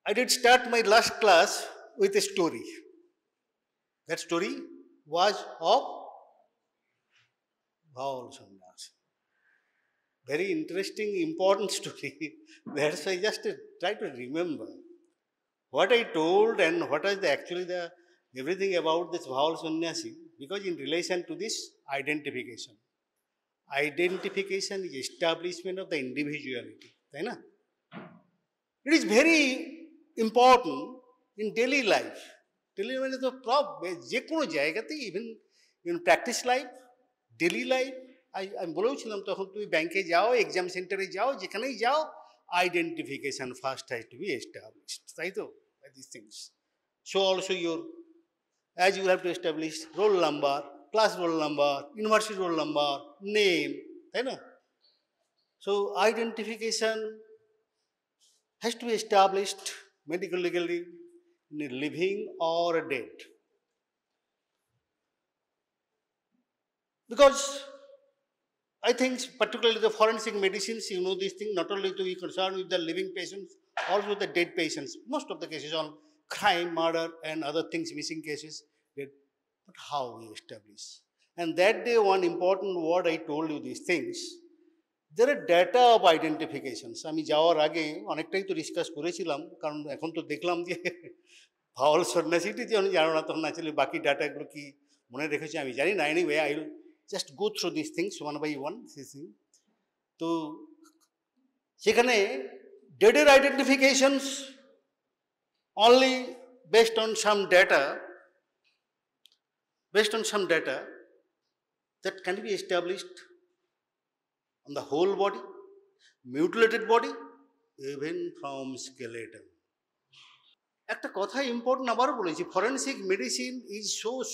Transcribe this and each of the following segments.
I did start my last class with a story. That story was of Bhaval Sannyas. Very interesting, important story. That's why I just try to remember what I told and what is actually the everything about this Bhaval Sannyasi, because in relation to this identification. Identification is establishment of the individuality. Right? Na? It is very important in daily life. Daily life is the problem. যে কোনো জায়গাতে even in practice life, daily life, আমি বলেওছিলাম তখন তুমি ব্যাংকে যাও, exam সেন্টারে যাও, যেখানেই যাও, identification first has to be established. তাই তো? By these things. So also your, as you have to establish roll number, class roll number, university roll number, name, তাই না? So identification has to be established medical legally in a living or a dead. Because I think particularly the forensic medicines, you know this thing, not only to be concerned with the living patients, also the dead patients. Most of the cases on crime, murder and other things, missing cases, dead. But how we establish? And that day one important word I told you these things, there are data of identifications. আমি যাওয়ার আগে অনেকটাই তো discuss করেছিলাম, কারণ এখন তো দেখলাম যে ভাওয়াল সন্ন্যাসীটি যে আমি জানো না, তখন আসলে বাকি ডাটাগুলো কি মনে রেখেছি আমি জানি না। Anyway I will just go through this things one by one. তো সেখানে ডেডের আইডেন্টিফিকেশনস only based on some data that can be established on the whole body, mutilated body, even from skeleton. একটা কথা ইম্পর্টেন্ট আবারও বলেছি, forensic medicine is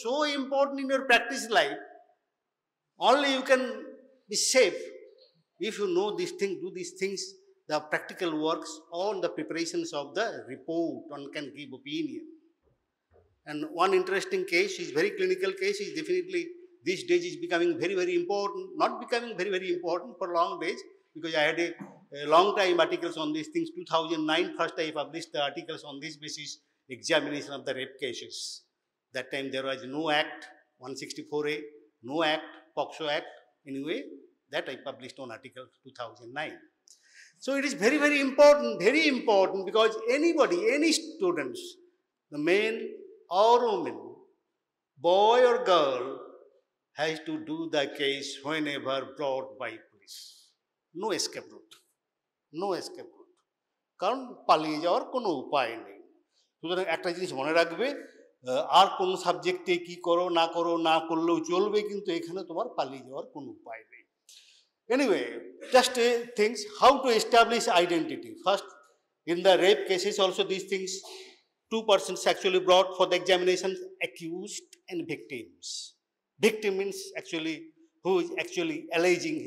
so important in your practice life. Only you can be safe if you know these things, do these things, the practical works on the preparations of the report, one can give opinion. And one interesting case is very clinical case, is definitely these days is becoming very important, not becoming very important for long days, because I had a long time articles on these things. 2009 first I published the articles on this basis, examination of the rape cases. That time there was no act 164A, no act, POCSO act. Anyway, that I published on article 2009. So it is very important, because anybody, any students, the men or women, boy or girl, has to do the case whenever brought by police. No escape route. No escape route. কারণ পালিয়ে যাওয়ার কোনো উপায় নেই। সুতরাং একটা জিনিস মনে রাখবে, আর কোন সাবজেক্টে কি করো না করলেও চলবে, কিন্তু এখানে তোমার পালিয়ে যাওয়ার কোনো উপায় নেই। Anyway, just things, how to establish identity. First, in the rape cases also these things, two persons actually brought for the examination, accused and victims. Victim means actually who is actually alleging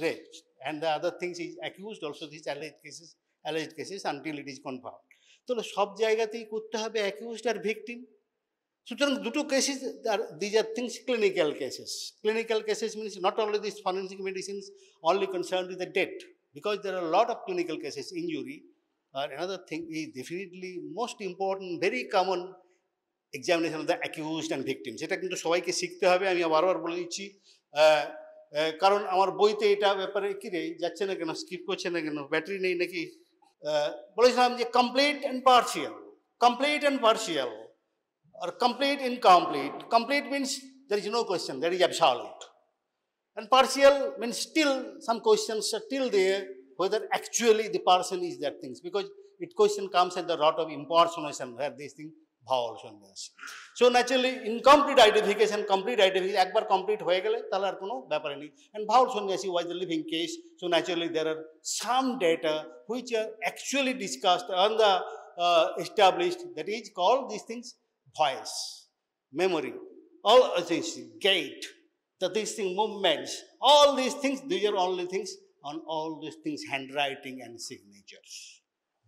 rape, and the other things is accused also, these alleged cases until it is confirmed. তো সব জায়গাতেই করতে হবে accused আর victim. সুতরাং দুটো cases, these are things clinical cases. Clinical cases means not only these forensic medicines only concerned with the dead, because there are a lot of clinical cases, injury. Another thing is definitely most important, very common, examination of the accused and victims. এটা কিন্তু সবাইকে শিখতে হবে, আমি বারবার বলে দিচ্ছি, কারণ আমার বইতে এটা ব্যাপারে কি রে যাচ্ছে না কেন, স্কিপ করছে না কেন, ব্যাটারি নেই নাকি? বলেছিলাম যে complete and partial or complete incomplete. Complete means there is no question, there is absolute. And partial means still some questions are still there, whether actually the person is that things, because it question comes at the rot of impersonation, where this thing bhaval sannyasi. So naturally incomplete identification, complete identification, একবার complete হয়ে গেলে তাহলে আর কোনো ব্যাপার নেই। And bhaval sannyasi was the living case, so naturally there are some data which are actually discussed and the established, that is called these things voice, memory, all things, gait, these things, movements, all these things, these are only things on all these things, handwriting and signatures.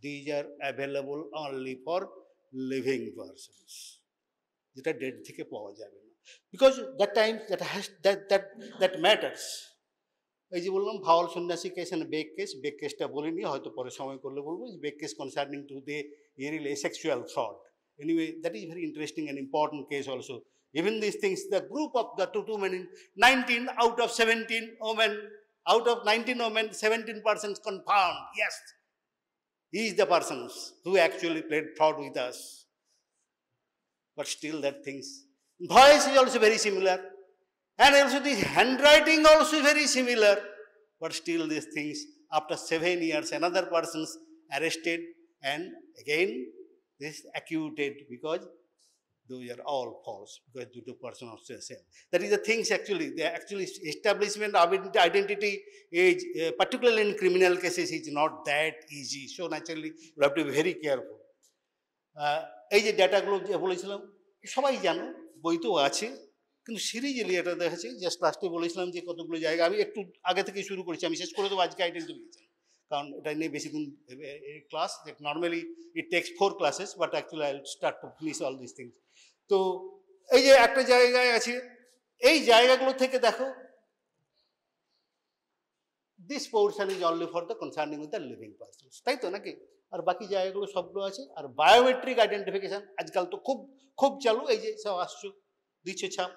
These are available only for living persons. যেটা dead থেকে পাওয়া যাবে না, because that time that matters. এই যে বললাম ভাওয়াল সন্ন্যাসী case and bake কেসটা বলিনি, হয়তো পরে সময় করলে বলবো। Back case concerning to the really sexual fraud. Anyway, that is very interesting and important case also. Even these things, the group of the two men, 19 out of 17 women, out of 19 women, 17 persons confirmed, yes, he is the persons who actually played fraud with us. But still that things, voice is also very similar, and also the handwriting also very similar. But still these things, after 7 years, another person's arrested, and again this acquitted, because those are all false, because the two person also the same. That is the things actually, the actually establishment of identity is, particularly in criminal cases, is not that easy. So naturally you have to be very careful. এই যে ডাটাগুলো যে বলেছিলাম সবাই জানো, বইতেও আছে, কিন্তু সিরিজেলি এটা দেখাচ্ছে। জাস্ট লাস্টে বলেছিলাম যে কতগুলো জায়গা, আমি একটু আগে থেকে শুরু করেছি, আমি শেষ করে দেবো আজকে আইডেন্টিফিকেশন, কারণ এটা নিয়ে বেশি দিন class, normally it takes 4 classes, but actually I start to finish all this things. তো এই যে একটা জায়গায় আছে, এই জায়গাগুলো থেকে দেখো, this portion is only for the concerning with the living persons, তাই তো নাকি? আর বাকি জায়গাগুলো সবগুলো আছে। আর বায়োমেট্রিক আইডেন্টিফিকেশন আজকাল তো খুব খুব চালু, এই যে সব আসছো দিচ্ছে ছাপ,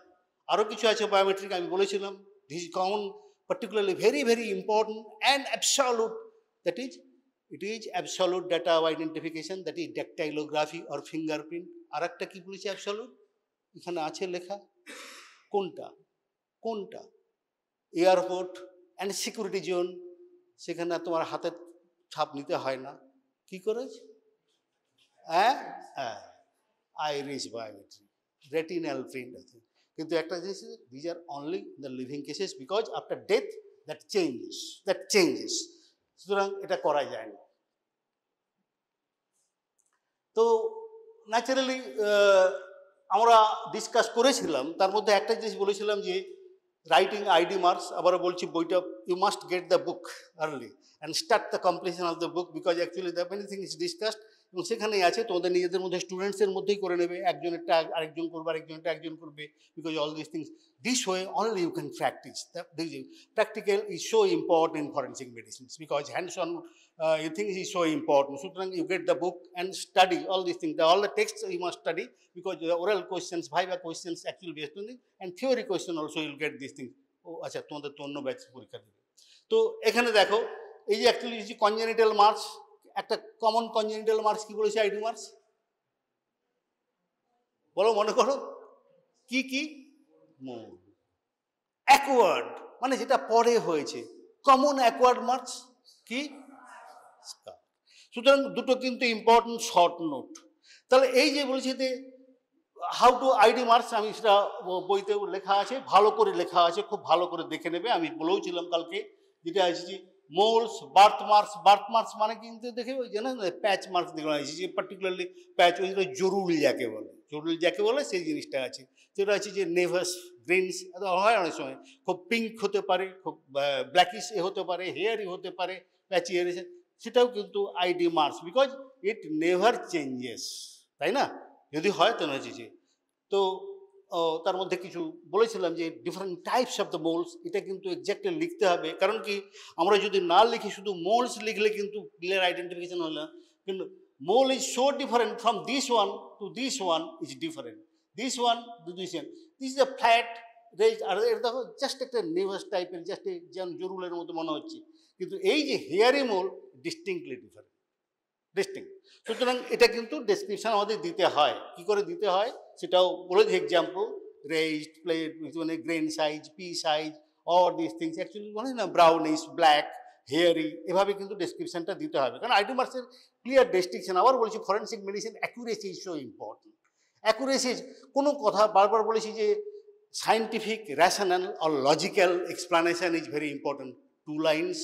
আরও কিছু আছে বায়োমেট্রিক, আমি বলেছিলাম this common, particularly very very important and absolute, that is it is absolute data of identification, that is dactylography or fingerprint. আর একটা কি বলেছি absolute, এখানে আছে লেখা, কোনটা কোনটা? এয়ারপোর্ট অ্যান্ড সিকিউরিটি জোন, সেখানে তোমার হাতের ছাপ নিতে হয় না, কি করেছে? হ্যাঁ, আইরিশ বায়োমেট্রিক, রেটিনাল প্রিন্ট আছে। কিন্তু একটা জিনিস, these are only the living cases, because after death that changes, সুতরাং এটা করা যায় না। তো ন্যাচারালি আমরা ডিসকাস করেছিলাম, তার মধ্যে একটা জিনিস বলেছিলাম যে রাইটিং আইডি মার্কস। আবারও বলছি, বইটা you must get the book early and start the completion of the book, because actually the many things is discussed, এবং সেখানেই আছে, তোমাদের নিজেদের মধ্যে স্টুডেন্টসের মধ্যেই করে নেবে, একজনেরটা আরেকজন করবে, আরেকজনেরটা একজন করবে, because all this things, this way only you can practise. Practical is so important in forensic medicines, because hands on things is so important. সুতরাং you get the book and study all these things, all the texts you must study, because the oral questions, viva questions actually based on it, and theory question also you'll get these things. ও আচ্ছা, তোমাদের তো অন্য batch পরীক্ষা দেবে। তো এখানে দেখো, এই যে অ্যাকচুয়ালি কনজেনিটাল মার্কস, একটা কমন কনজেনিটাল মার্কস কি বলেছে আইডি মার্কস, বলো, মনে করো কি কি? মোল অ্যাকওয়ার্ড, মানে যেটা পরে হয়েছে, কমন অ্যাকওয়ার্ড মার্কস কি? সুতরাং দুটো কিন্তু ইম্পর্টেন্ট শর্ট নোট। তাহলে এই যে বলছি যে হাউ টু আইডি মার্কস, আমি সেটা বইতে লেখা আছে, ভালো করে লেখা আছে, খুব ভালো করে দেখে নেবে। আমি বলেওছিলাম কালকে, যেটা আছে যে মোলস, বার্থ মার্কস মানে কিন্তু দেখে ওই জানেন প্যাচ মার্কস দেখে আছে, যে পার্টিকুলারলি প্যাচ, ওই জরুরি যাকে বলে সেই জিনিসটা আছে। সেটা আছে যে নেভাস গ্রিনস হয়, অনেক সময় খুব পিঙ্ক হতে পারে, খুব ব্ল্যাকিশ হতে পারে, হেয়ারি হতে পারে, প্যাচি হেয়ারি, সেটাও কিন্তু ID marks, because it never changes, তাই না? যদি হয় তো হচ্ছে যে, তো তার মধ্যে কিছু বলেছিলাম যে different types of the moles, এটা কিন্তু এক্স্যাক্টলি লিখতে হবে। কারণ কি, আমরা যদি না লিখি, শুধু মোলস লিখলে কিন্তু ক্লিয়ার আইডেন্টিফিকেশন হলো না। কিন্তু mole is so different from this one to this one is different, this one to this one, this is a flat raise, আর এটা দেখো জাস্ট একটা নেভাস টাইপের, জাস্ট যেমন জরুলের মতো মনে হচ্ছে, কিন্তু এই যে হেয়ারি মোল ডিস্টিংক্টলি ডিস্টিংক্ট। সুতরাং এটা কিন্তু ডেসক্রিপশন আমাদের দিতে হয়, কি করে দিতে হয় সেটাও বলেছি। এক্সাম্পল, রেজড, প্লেট, মানে grain size, P size, or this things actually মানে না, ব্রাউনিশ, ব্ল্যাক, হেয়ারি, এভাবে কিন্তু ডেসক্রিপশনটা দিতে হবে, কারণ আইডি মার্কসের ক্লিয়ার ডেসক্রিপশন। আবার বলেছি, forensic medicine accuracy is so important. Accuracy, কোনো কথা বারবার বলেছি যে scientific, rational or logical explanation is very important. 2 lines,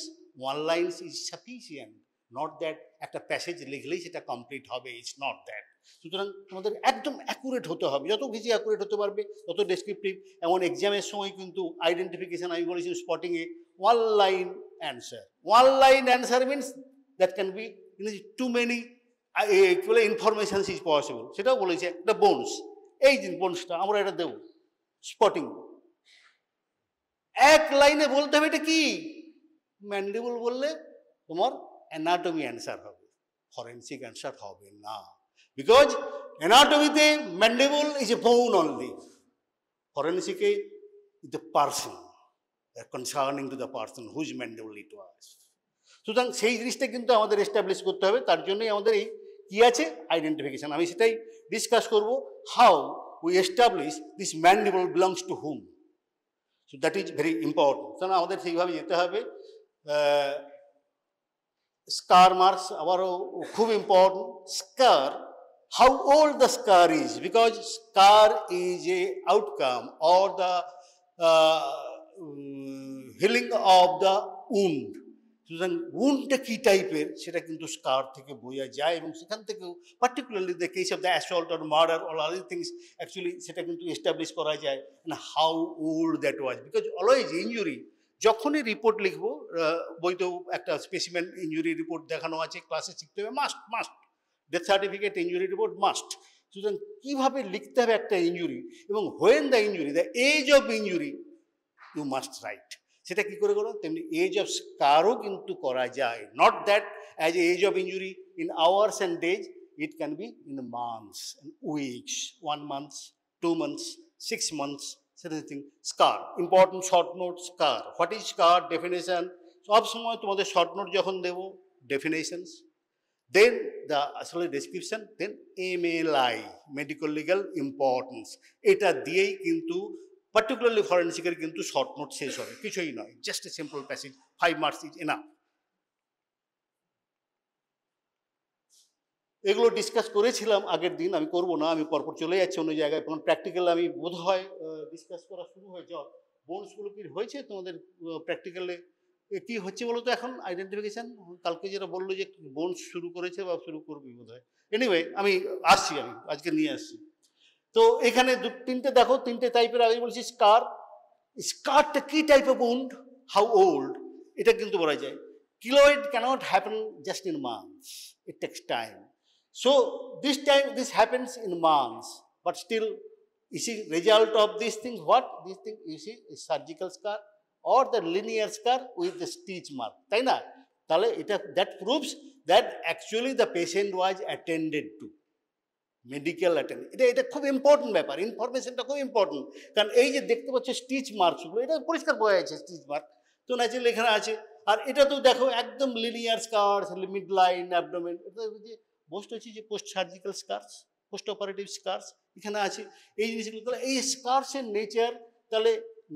1 lines is sufficient, not that একটা প্যাসেজ লিখলেই সেটা কমপ্লিট হবে, ইটস নট দ্যাট। সুতরাং তোমাদের একদম অ্যাকুরেট হতে হবে, যত বেশি অ্যাকুরেট হতে পারবে তত ডেসক্রিপটিভ। এমন এক্সামের সময় কিন্তু আইডেন্টিফিকেশন, আমি বলেছি স্পটিংয়ে, 1 line answer, 1 line answer means that can be too many কি বলে ইনফরমেশন ইজ পসিবল। সেটাও বলেছি, একটা বোনস, এই যে বোনসটা আমরা এটা দেবো স্পটিং, 1 লাইনে বলতে হবে এটা কি, ম্যান্ডিবল বললে তোমার অ্যানাটমি অ্যান্সার হবে, ফরেন্সিক অ্যান্সার হবে না, বিকজ অ্যানাটমিতে mandible is a bone only, ফরেন্সিকে is the person, concerning to the person whose mandible it was. সুতরাং সেই জিনিসটা কিন্তু আমাদের এস্টাবলিশ করতে হবে, তার জন্যই আমাদের এই কী আছে, আইডেন্টিফিকেশন। আমি সেটাই ডিসকাস করব, how we establish this mandible belongs to hmm. So that is very important. সুতরাং আমাদের সেইভাবে যেতে হবে। স্কার মার্কস আবারও খুব important. Scar, how old the scar is, because scar is a outcome or the healing of the wound. সুতরাং উন্ডটা কী টাইপের সেটা কিন্তু স্কার থেকে বোঝা যায়, এবং সেখান থেকেও particularly the case of the assault or murder all other things actually সেটা কিন্তু এস্টাবলিশ করা যায় how old that was. Because always injury, যখনই রিপোর্ট লিখবো, বইতেও একটা স্পেসিমেন ইঞ্জুরি রিপোর্ট দেখানো আছে, ক্লাসে শিখতে হবে, must must death certificate, injury report must. সুতরাং কীভাবে লিখতে হবে একটা ইঞ্জুরি, এবং when the injury, the age of injury you must write. সেটা কী করে করো, তেমনি এজ অফ স্কারও কিন্তু করা যায়। Not that as age of injury in hours and days, it can be in months and weeks, 1 month, 2 months, 6 months, সেটাথিং। Scar important, short note. Scar, what is scar, definition. সব সময় তোমাদের short note যখন দেবো, definitions, then the আসলে description, then MLI, medical legal importance. এটা দিয়েই কিন্তু পার্টিকুলারলি ফরেন্সিকের কিন্তু শর্ট নোট শেষ হবে, কিছুই নয়, just a simple passage, 5 marks is enough. এগুলো ডিসকাস করেছিলাম আগের দিন, আমি করবো না, আমি পরপর চলে যাচ্ছি অন্য জায়গায়। কারণ প্র্যাকটিক্যাল আমি বোধ হয় ডিসকাস করা শুরু হয়েছে। বোনসগুলো কি হয়েছে তোমাদের প্র্যাকটিক্যালে, কি হচ্ছে বলো তো এখন আইডেন্টিফিকেশন? কালকে যেটা বললো যে বোনস শুরু করেছে বা শুরু করবি বোধ হয়। এনিওয়ে আমি আসছি, আমি আজকে নিয়ে আসছি। তো এখানে 2-3টে দেখো, 3টে টাইপের। আমি বলছি স্কার, স্কারটা কি type of wound, how old, এটা কিন্তু বলা যায়। Keloid cannot happen just in months, it takes time. So this happens in months, but still you see result of these things, what these things you see is surgical scar or the linear scar with the stitch mark, তাই না? তাহলে এটা that proves that actually the patient was attended to, medical attended। এটা খুব important ব্যাপার, ইনফরমেশনটা খুব important. কারণ এই যে দেখতে পাচ্ছ স্টিচ মার্কসগুলো, এটা পরিষ্কার বোঝা যাচ্ছে স্টিচ মার্ক, তো ন্যাচারালি এখানে আছে। আর এটা তো দেখো একদম লিনিয়ার স্কার, মিড লাইন, অ্যাবডোমেন, এটা যে মোস্ট হচ্ছে যে পোস্ট সার্জিক্যাল স্কার্স, পোস্ট অপারেটিভ স্কার্স এখানে আছে। এই জিনিসগুলো, তাহলে এই স্কার্সের নেচার, তাহলে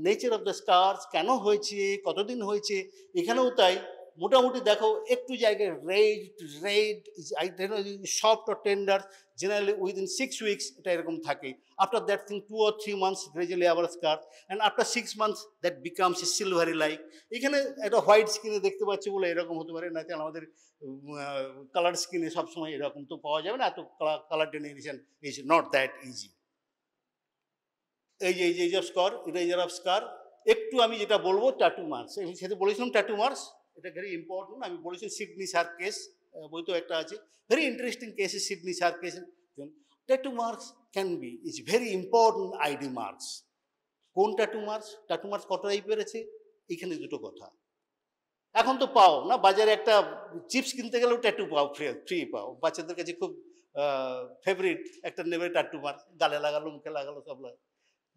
নেচার অফ দ্য স্কার্স কেন হয়েছে, কতদিন হয়েছে, এখানেও তাই। মোটামুটি দেখো একটু জায়গায় red soft or tender, generally within 6 weeks এটা এরকম থাকে। After that thing 2 or 3 months gradually আবার scar, and after 6 months that becomes a silvery like. এখানে একটা হোয়াইট স্কিনে দেখতে পাচ্ছি বলে এরকম হতে পারে, না তাহলে আমাদের কালার স্কিনে সবসময় এরকম তো পাওয়া যাবে না, এত colour definition is not that easy. এই যে age of scar, erasure of scar. একটু আমি যেটা বলবো ট্যাটু মার্কস, সেটা বলেছিলাম ট্যাটু মার্কস, এটা ভেরি ইম্পর্টেন্ট। আমি বলেছি সিডনি শার্ক কেস, বই তো একটা আছে, very interesting case Sydney shark case. Tattoo marks can be is very important ID marks. কোন ট্যাটু মার্কস? ট্যাটু মার্কস কত টাইপের আছে, এখানে দুটো কথা। এখন তো পাও না, বাজারে একটা চিপস কিনতে গেলেও ট্যাটু পাও, ফ্রি পাও। বাচ্চাদের কাছে খুব ফেভারিট একটা নেবে ট্যাটু মার্ক, গালে লাগালো, মুখে লাগালো, সব লাগালো।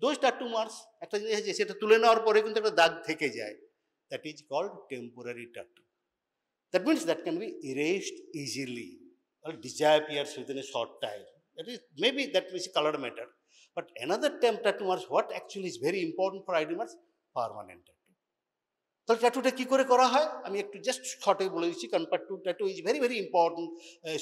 দোজ ট্যাটু মার্কস, একটা জিনিস আছে সেটা তুলে নেওয়ার পরে কিন্তু একটা দাগ থেকে যায়, that is called temporary tattoo. That means that can be erased easily or disappears within a short time. That is, maybe that means color matter. But another term tattoo marks, what actually is very important for ID marks, permanent tattoo. তাহলে ট্যাটুটা কী করে করা হয় আমি একটু just শর্টে বলে দিচ্ছি, কারণ tattoo is very very important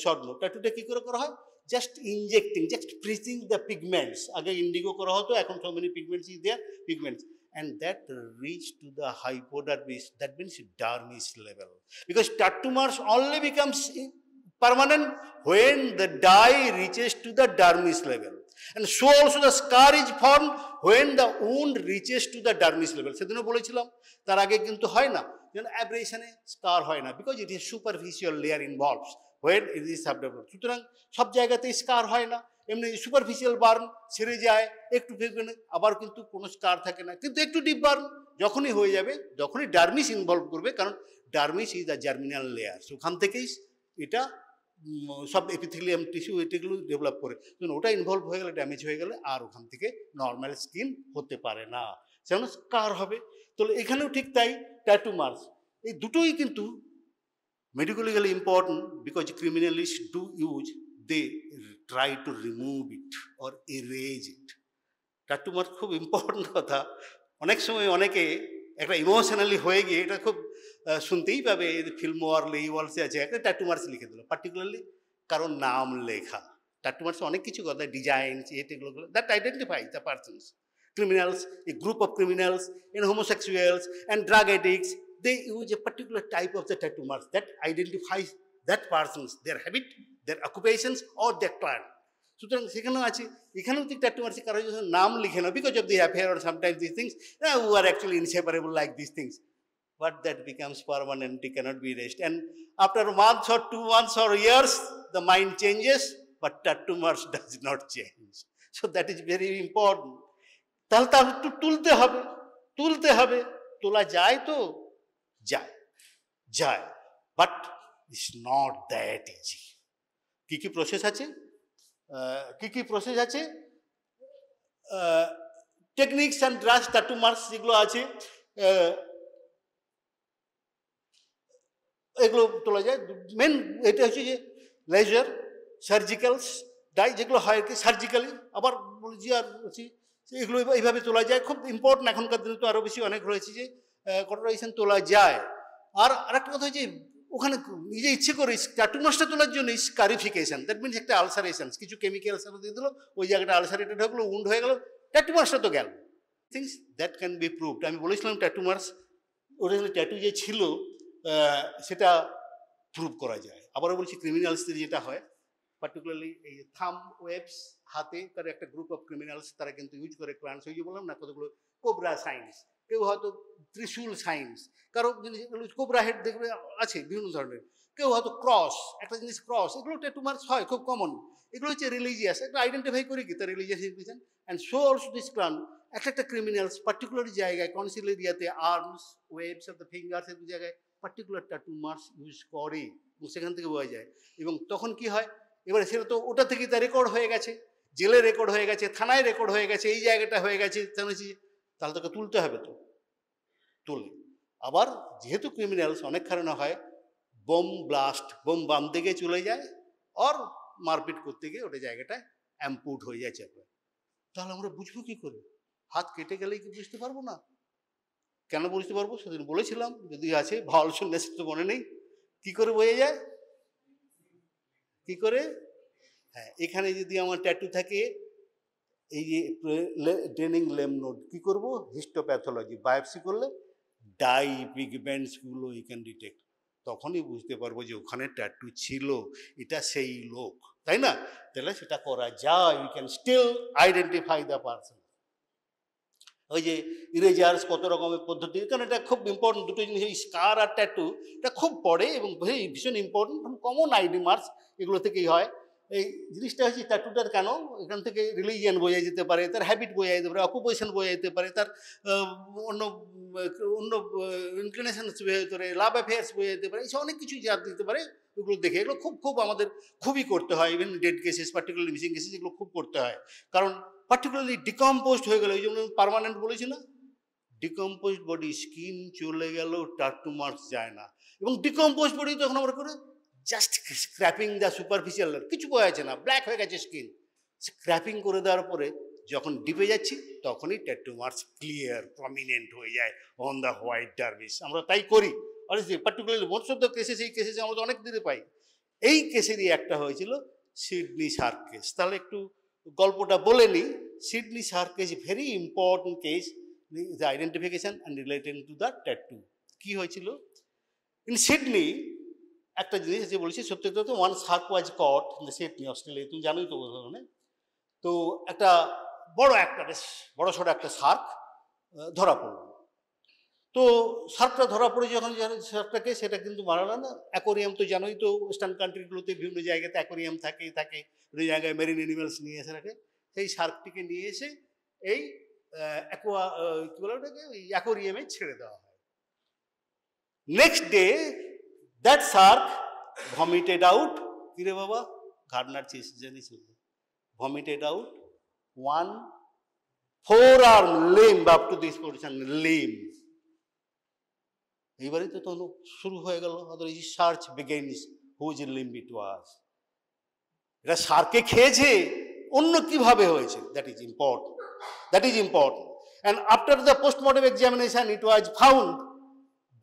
short note. ট্যাটুটা কী করে করা হয়? Just injecting, just freezing the pigments. আগে ইন্ডিগো করা হতো, এখন so many pigments is there, pigments, and that reach to the hypodermis, that means dermis level, because tattoo marks only becomes permanent when the dye reaches to the dermis level, and so also the scar is formed when the wound reaches to the dermis level. সেদিনও বলেছিলাম, তার আগে কিন্তু হয় না, যেন অ্যাব্রেশনে স্কার হয় না, because it is superficial layer involves when it is subdermal. সুতরাং সব জায়গাতেই স্কার হয় না, এমনি সুপারফিশিয়াল বার্ন সেরে যায়, একটু ফ্রিকুয়েন্ট, আবার কিন্তু কোনো স্কার থাকে না। কিন্তু একটু ডিপ বার্ন যখনই হয়ে যাবে তখনই ডার্মিস ইনভলভ করবে, কারণ dermis is the germinal layer, ওখান থেকেই এটা সব এপিথেলিয়াম টিস্যু এটিগুলো ডেভেলপ করে। ওটা ইনভলভ হয়ে গেলে, ড্যামেজ হয়ে গেলে আর ওখান থেকে নর্মাল স্কিন হতে পারে না, সেখানে স্কার হবে। তো এখানেও ঠিক তাই, ট্যাটু মার্কস এই দুটোই কিন্তু medically important, because criminalists do use, they try to remove it or erase it. Tattoo mark খুব ইম্পর্টেন্ট কথা। অনেক সময় অনেকে একটা ইমোশনালি হয়ে গিয়ে, এটা খুব শুনতেই পাবে, ফিল্ম ওয়ার্ল্ড এই ওয়ার্ল্ডসে আছে, একটা ট্যাটু মার্কস লিখে দিল, পার্টিকুলারলি কারণ নাম লেখা। ট্যাটু মার্কস অনেক কিছু কথা, ডিজাইনস, এগুলো that identify the persons. Criminals, a group of criminals and homosexuals and drug addicts, they use a particular type of the tattoo marks that identifies that person's, their habit, their occupations or their clan. সুতরাং সেখানেও আছে, এখানেও ঠিক tattoo marks কারো যখন নাম লিখে না, because of the affair or sometimes these things who are actually inseparable like these things, but that becomes permanent, it cannot be erased, and after a month or 2 months or years the mind changes, but tattoo marks does not change. So that is very important. তাহলে তার একটু তুলতে হবে, তোলা যায় তো যায়, but it's not that easy. কি প্রসেস আছে, techniques and drugs, tattoo marks যেগুলো আছে এগুলো তোলা যায়। মেন এটা হচ্ছে যে লেজার, সার্জিক্যালস, ডাই যেগুলো হয় আর কি সার্জিক্যালি, আবার বলছি আর বলছি এগুলো এইভাবে তোলা যায়। খুব ইম্পর্টেন্ট, এখনকার দিনে তো আরও বেশি অনেক রয়েছে যে কটোরাইজেশন তোলা যায়। আর আরেকটা কথা হচ্ছে ওখানে নিজে ইচ্ছে করে ট্যাটু মার্কসটা তোলার জন্য স্কারিফিকেশন, দ্যাট মিনস একটা আলসারেশন, কিছু কেমিক্যালস দিয়ে দিল, ওই জায়গাটা আলসারেটেড হয়ে গেলো, উন্ড হয়ে গেল, ট্যাটু মার্কসটা তো গেল। Things that can B proved. আমি বলেছিলাম ট্যাটু মার্কস, ওরিজিনাল ট্যাটু যে ছিল সেটা প্রুভ করা যায়। আবারও বলছি, ক্রিমিনালসদের যেটা হয়, পার্টিকুলারলি এই থাম ওয়েবস হাতে, তার একটা গ্রুপ অফ ক্রিমিনালস তারা কিন্তু ইউজ করে ক্লান্স, ওই যে বললাম না কতগুলো কোবরা সাইন্স, কেউ হয়তো ত্রিশূল সাইন্স, কারো জিনিস কোবরা হেড দেখবে আছে বিভিন্ন ধরনের, কেউ হয়তো ক্রস, একটা জিনিস ক্রস, এগুলো ট্যাটু মার্কস হয় খুব কমন। এগুলো হচ্ছে রিলিজিয়াস, একটা আইডেন্টিফাই করে কি তার religious influence. And so also this clan, একটা ক্রিমিনালস পার্টিকুলার জায়গায়, কনসিল এরিয়াতে, আর্মস, ওয়েবস অফ দ্য ফিঙ্গার্স, এর জায়গায় পার্টিকুলার ট্যাটু মার্কস ইউজ করে, এবং সেখান থেকে বোঝা যায়। এবং তখন কি হয়, এবারে সেটা তো ওটা থেকেই তার রেকর্ড হয়ে গেছে, জেলে রেকর্ড হয়ে গেছে, থানায় রেকর্ড হয়ে গেছে, এই জায়গাটা হয়ে গেছে, তাহলে তাকে তুলতে হবে, তো তুলে। আবার যেহেতু ক্রিমিনালস অনেক কারণে হয়, বোম ব্লাস্ট, বোম বাম দিকে চলে যায়, আর মারপিট করতে গিয়ে ওটা জায়গাটায় অ্যাম্পুট হয়ে যায়, চাপে। তাহলে আমরা বুঝবো কি করে? হাত কেটে গেলেই কি বুঝতে পারবো না? কেন বুঝতে পারবো? সেদিন বলেছিলাম, যদি আছে ভালো শুনলে তো মনে নেই, কি করে বোঝা যায়, কি করে? হ্যাঁ, এখানে যদি আমার ট্যাটু থাকে, এই যে ড্রেনিং লেম নোড, কি করবো? হিস্টোপ্যাথোলজি, বায়োপসি করলে ডাই পিগমেন্টসগুলো ইউ ক্যান ডিটেক্ট, তখনই বুঝতে পারবো যে ওখানে ট্যাটু ছিল, এটা সেই লোক, তাই না? তাহলে সেটা করা যায়, we can still identify the person. ওই যে ইরেজার্স, কত রকমের পদ্ধতি, কারণ এটা খুব ইম্পর্টেন্ট, দুটো জিনিস, স্কার আর ট্যাটু, এটা খুব পড়ে এবং ভীষণ ইম্পর্টেন্ট, কমন আইডি মার্কস এগুলো থেকেই হয়। এই জিনিসটা হচ্ছে ট্যাটুটার কেন, এখান থেকে রিলিজিয়ান বোঝা যেতে পারে, তার হ্যাবিট বোঝা যেতে পারে, অকুপেশন বোঝা যেতে পারে, তার অন্য ইনক্লিনেশন বোঝা যেতে পারে, লাভ অ্যাফেয়ার্স বোঝা যেতে পারে, এইসব অনেক কিছুই জানতে দিতে পারে। এগুলো দেখে এগুলো খুব আমাদের খুবই করতে হয়, even dead cases, particularly missing cases, এগুলো খুব করতে হয়। কারণ পার্টিকুলারলি ডিকম্পোজড হয়ে গেল, ওই জন্য পার্মানেন্ট বলেছি না, ডিকম্পোজড বডি, স্কিন চলে গেল, ট্যাটু মার্কস যায় না। এবং ডিকম্পোজড বডি তখন আমরা করে জাস্ট স্ক্র্যাপিং দ্য সুপারফিশিয়াল, কিছু বোঝা যাচ্ছে না, ব্ল্যাক হয়ে গেছে স্কিন, স্ক্র্যাপিং করে দেওয়ার পরে যখন ডিপে যাচ্ছি, তখনই ট্যাটু মার্কস ক্লিয়ার, প্রমিনেন্ট হয়ে যায় অন দ্য হোয়াইট ডার্মিস। আমরা তাই করি, particularly most of the cases, এই কেসেস আমরা তো অনেক দিনে পাই। এই কেসেরই একটা হয়েছিল সিডনি শার্ক কেস। তাহলে একটু গল্পটা বলে নিই। Sydney shark case very important case, the identification and relating to the tattoo. কি হয়েছিল ইন সিডনি? একটা জিনিস যে বলেছি সত্যি তো, one shark was caught in Sydney, Australia, তুমি জানোই তো ওখানে। তো একটা বেশ বড় সড়ো একটা শার্ক ধরা পড়ল। তো সার্কটা ধরা পড়ে যখন সার্কটাকে, সেটা কিন্তু মারা না। অ্যাকোরিয়াম তো জানোই তো, ওয়েস্টার্ন কান্ট্রিগুলোতে বিভিন্ন জায়গাতে অ্যাকোরিয়াম থাকে বিভিন্ন জায়গায় মেরিন অ্যানিমালস নিয়ে এসে রাখে। সেই সার্কটিকে নিয়ে এসে এই কি বলে ওটাকে, ওই অ্যাকোরিয়ামে ছেড়ে দেওয়া হয়। Next day that shark vomited out, কিরে বাবা ঘাড় নাড়ছিস জানিস, vomited out 1 forearm limb up to this position, limb. এইবারে তো তখন শুরু হয়ে গেল, সার্চ বিগিনস হুজ লিম্ব ইট ওয়াজ। এটা সার্কে খেয়েছে, অন্য কিভাবে হয়েছে, that is important, that is important. And after the post-mortem examination it was found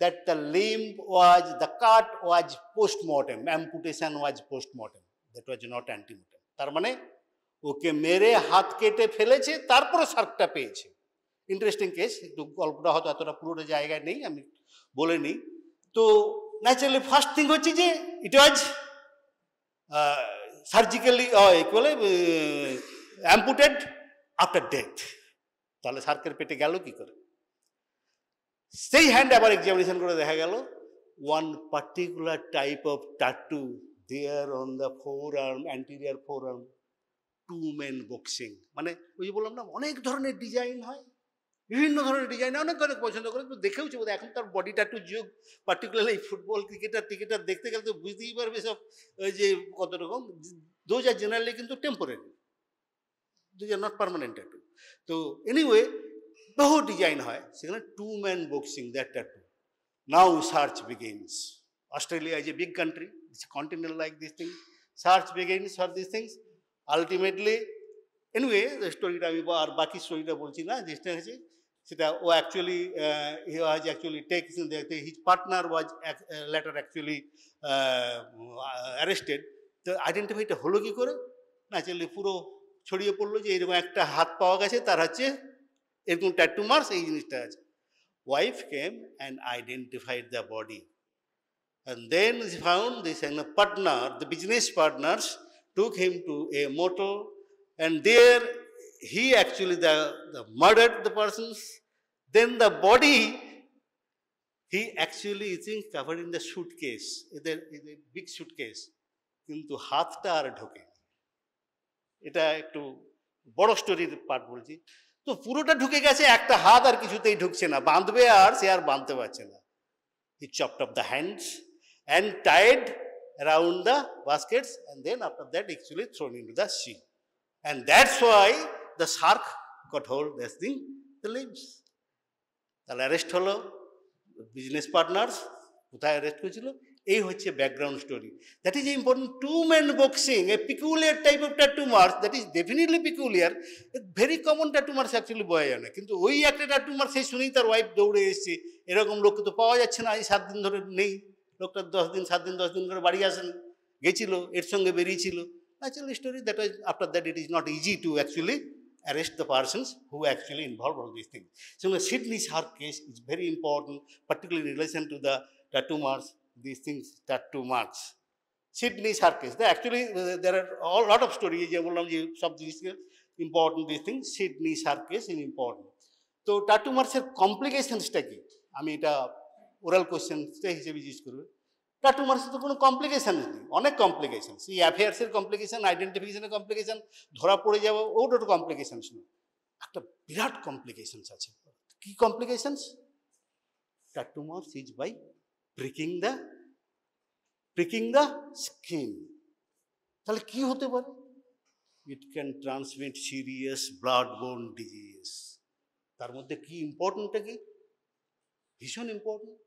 that the limb was, the cut was post-mortem, amputation was post-mortem, that was not antemortem. তার মানে ওকে মেরে হাত কেটে ফেলেছে, তারপরে সার্কটা পেয়েছে। ইন্টারেস্টিং কেস, একটু গল্পটা হয়তো এতটা পুরোটা জায়গায় নেই, আমি বলে নিই। তো ন্যাচারালি ফার্স্ট থিং হচ্ছে যে ইট ওয়াজ সার্জিক্যালি কি বলে অ্যাম্পুটেড আফটার ডেথ। তাহলে সার্কের পেটে গেল কি করে? সেই হ্যান্ড আবার এক্সামিনেশন করে দেখা গেল one particular type of tattoo there on the forearm, anterior forearm, two men boxing. মানে ওই যে বললাম না, অনেক ধরনের ডিজাইন হয়, বিভিন্ন ধরনের ডিজাইন অনেক অনেক পছন্দ করে, দেখেওছে বোধ এখন তার বডি টাটু যুগ, পার্টিকুলারলি ফুটবল ক্রিকেটার দেখতে গেলে তো বুঝতেই পারবে সব ওই যে কত রকম। দোজ আর জেনারেলি কিন্তু temporary, those are not permanent tattoo. তো এনিওয়ে বহু ডিজাইন হয়, সেখানে two man boxing, that tattoo. Now search begins. Australia is a big country, it's continent like this thing, search begins for this things. Ultimately anyway স্টোরিটা আমি আর বাকি স্টোরিটা বলছি না, যেটা হয়েছে সেটা ও actually he was actually his partner was later actually arrested. তো আইডেন্টিফাইটা হলো কি করে? ন্যাচারালি পুরো ছড়িয়ে পড়লো যে এরকম একটা হাত পাওয়া গেছে, তার হচ্ছে এরকম ট্যাটু মার্কস, এই জিনিসটা আছে। Wife came and identified the body, and then he found this partner, the business partners took him to a motel, and there he actually the murdered the persons. Then the body he actually is covered in the suitcase, the big suitcase, কিন্তু হাতটা আর ঢোকে। এটা একটু বড় স্টোরির part বলছি। তো পুরোটা ঢুকে গেছে, একটা হাত আর কিছুতেই ঢুকছে না, বাঁধবে আর সে আর বাঁধতে পারছে না। He chopped off the hands and tied around the baskets, and then after that actually thrown into the sea. And that's why the shark got hold of the limbs. তাহলে অ্যারেস্ট হলো, বিজনেস পার্টনার্স কোথায় arrest করেছিল, এই হচ্ছে background story. That is important. Two man boxing, A peculiar type of tattoo marks, that is definitely peculiar. Very common tattoo marks actually বোঝা যায় না, কিন্তু ওই একটা ট্যাটু মার্কস সেই শুনেই তার ওয়াইফ দৌড়ে এসেছে। এরকম লোককে তো পাওয়া যাচ্ছে না, এই 7 দিন ধরে নেই, লোকটা 7 দিন করে বাড়ি আসেনি, গেছিল, এর সঙ্গে বেরিয়েছিল। Natural story. That was after that it is not easy to actually arrest the persons who actually involved all these things. So the Sydney shark case is very important, particularly in relation to the tattoo marks, these things, tattoo marks. Sydney shark case, actually there are a lot of stories, some these important these things. Sydney shark case is important. So tattoo marks এর কমপ্লিকেশনসটা কি, আমি এটা oral কোশ্চেনটা হিসেবে use করব। Tattoo মার্কসের তো কোনো কমপ্লিকেশন নেই, অনেক কমপ্লিকেশন, এই অ্যাফেয়ার্সের কমপ্লিকেশন, আইডেন্টিফিকেশনের কমপ্লিকেশন, ধরা পড়ে যাবো, ওটা কমপ্লিকেশনস নয়, একটা বিরাট কমপ্লিকেশনস আছে। কি complications? Tattoo marks is by pricking the skin. তাহলে কি হতে পারে? It can transmit serious blood borne disease. তার মধ্যে কি ইম্পর্টেন্টটা কি? ভীষণ important.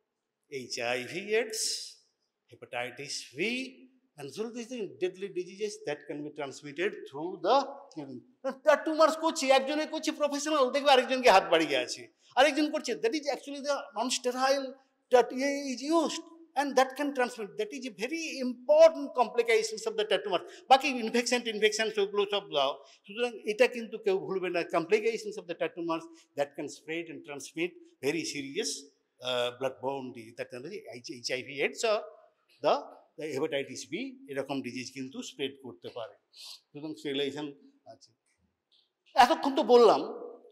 HIV, AIDS, hepatitis V, and so these deadly diseases that can be transmitted through the urine. Tattoo marks করছে, একজনে করছে প্রফেশনাল, দেখবে আরেকজনকে হাত বাড়িয়ে আছে, আরেকজন করছে, that is actually the non-sterile tattoo is used, and that can transmit. That is a very important complications of the tattoo mark. বাকি ইনফেকশন সেগুলো সব দাও, সুতরাং এটা কিন্তু কেউ ভুলবে না। Complications of the tattoo marks that can spread and transmit very serious blood-borne disease, that HIV, AIDS or the hepatitis B, এরকম ডিজিজ কিন্তু স্প্রেড করতে পারে। সুতরাং স্টেরিলাইজেশন আছে। এতক্ষণ তো বললাম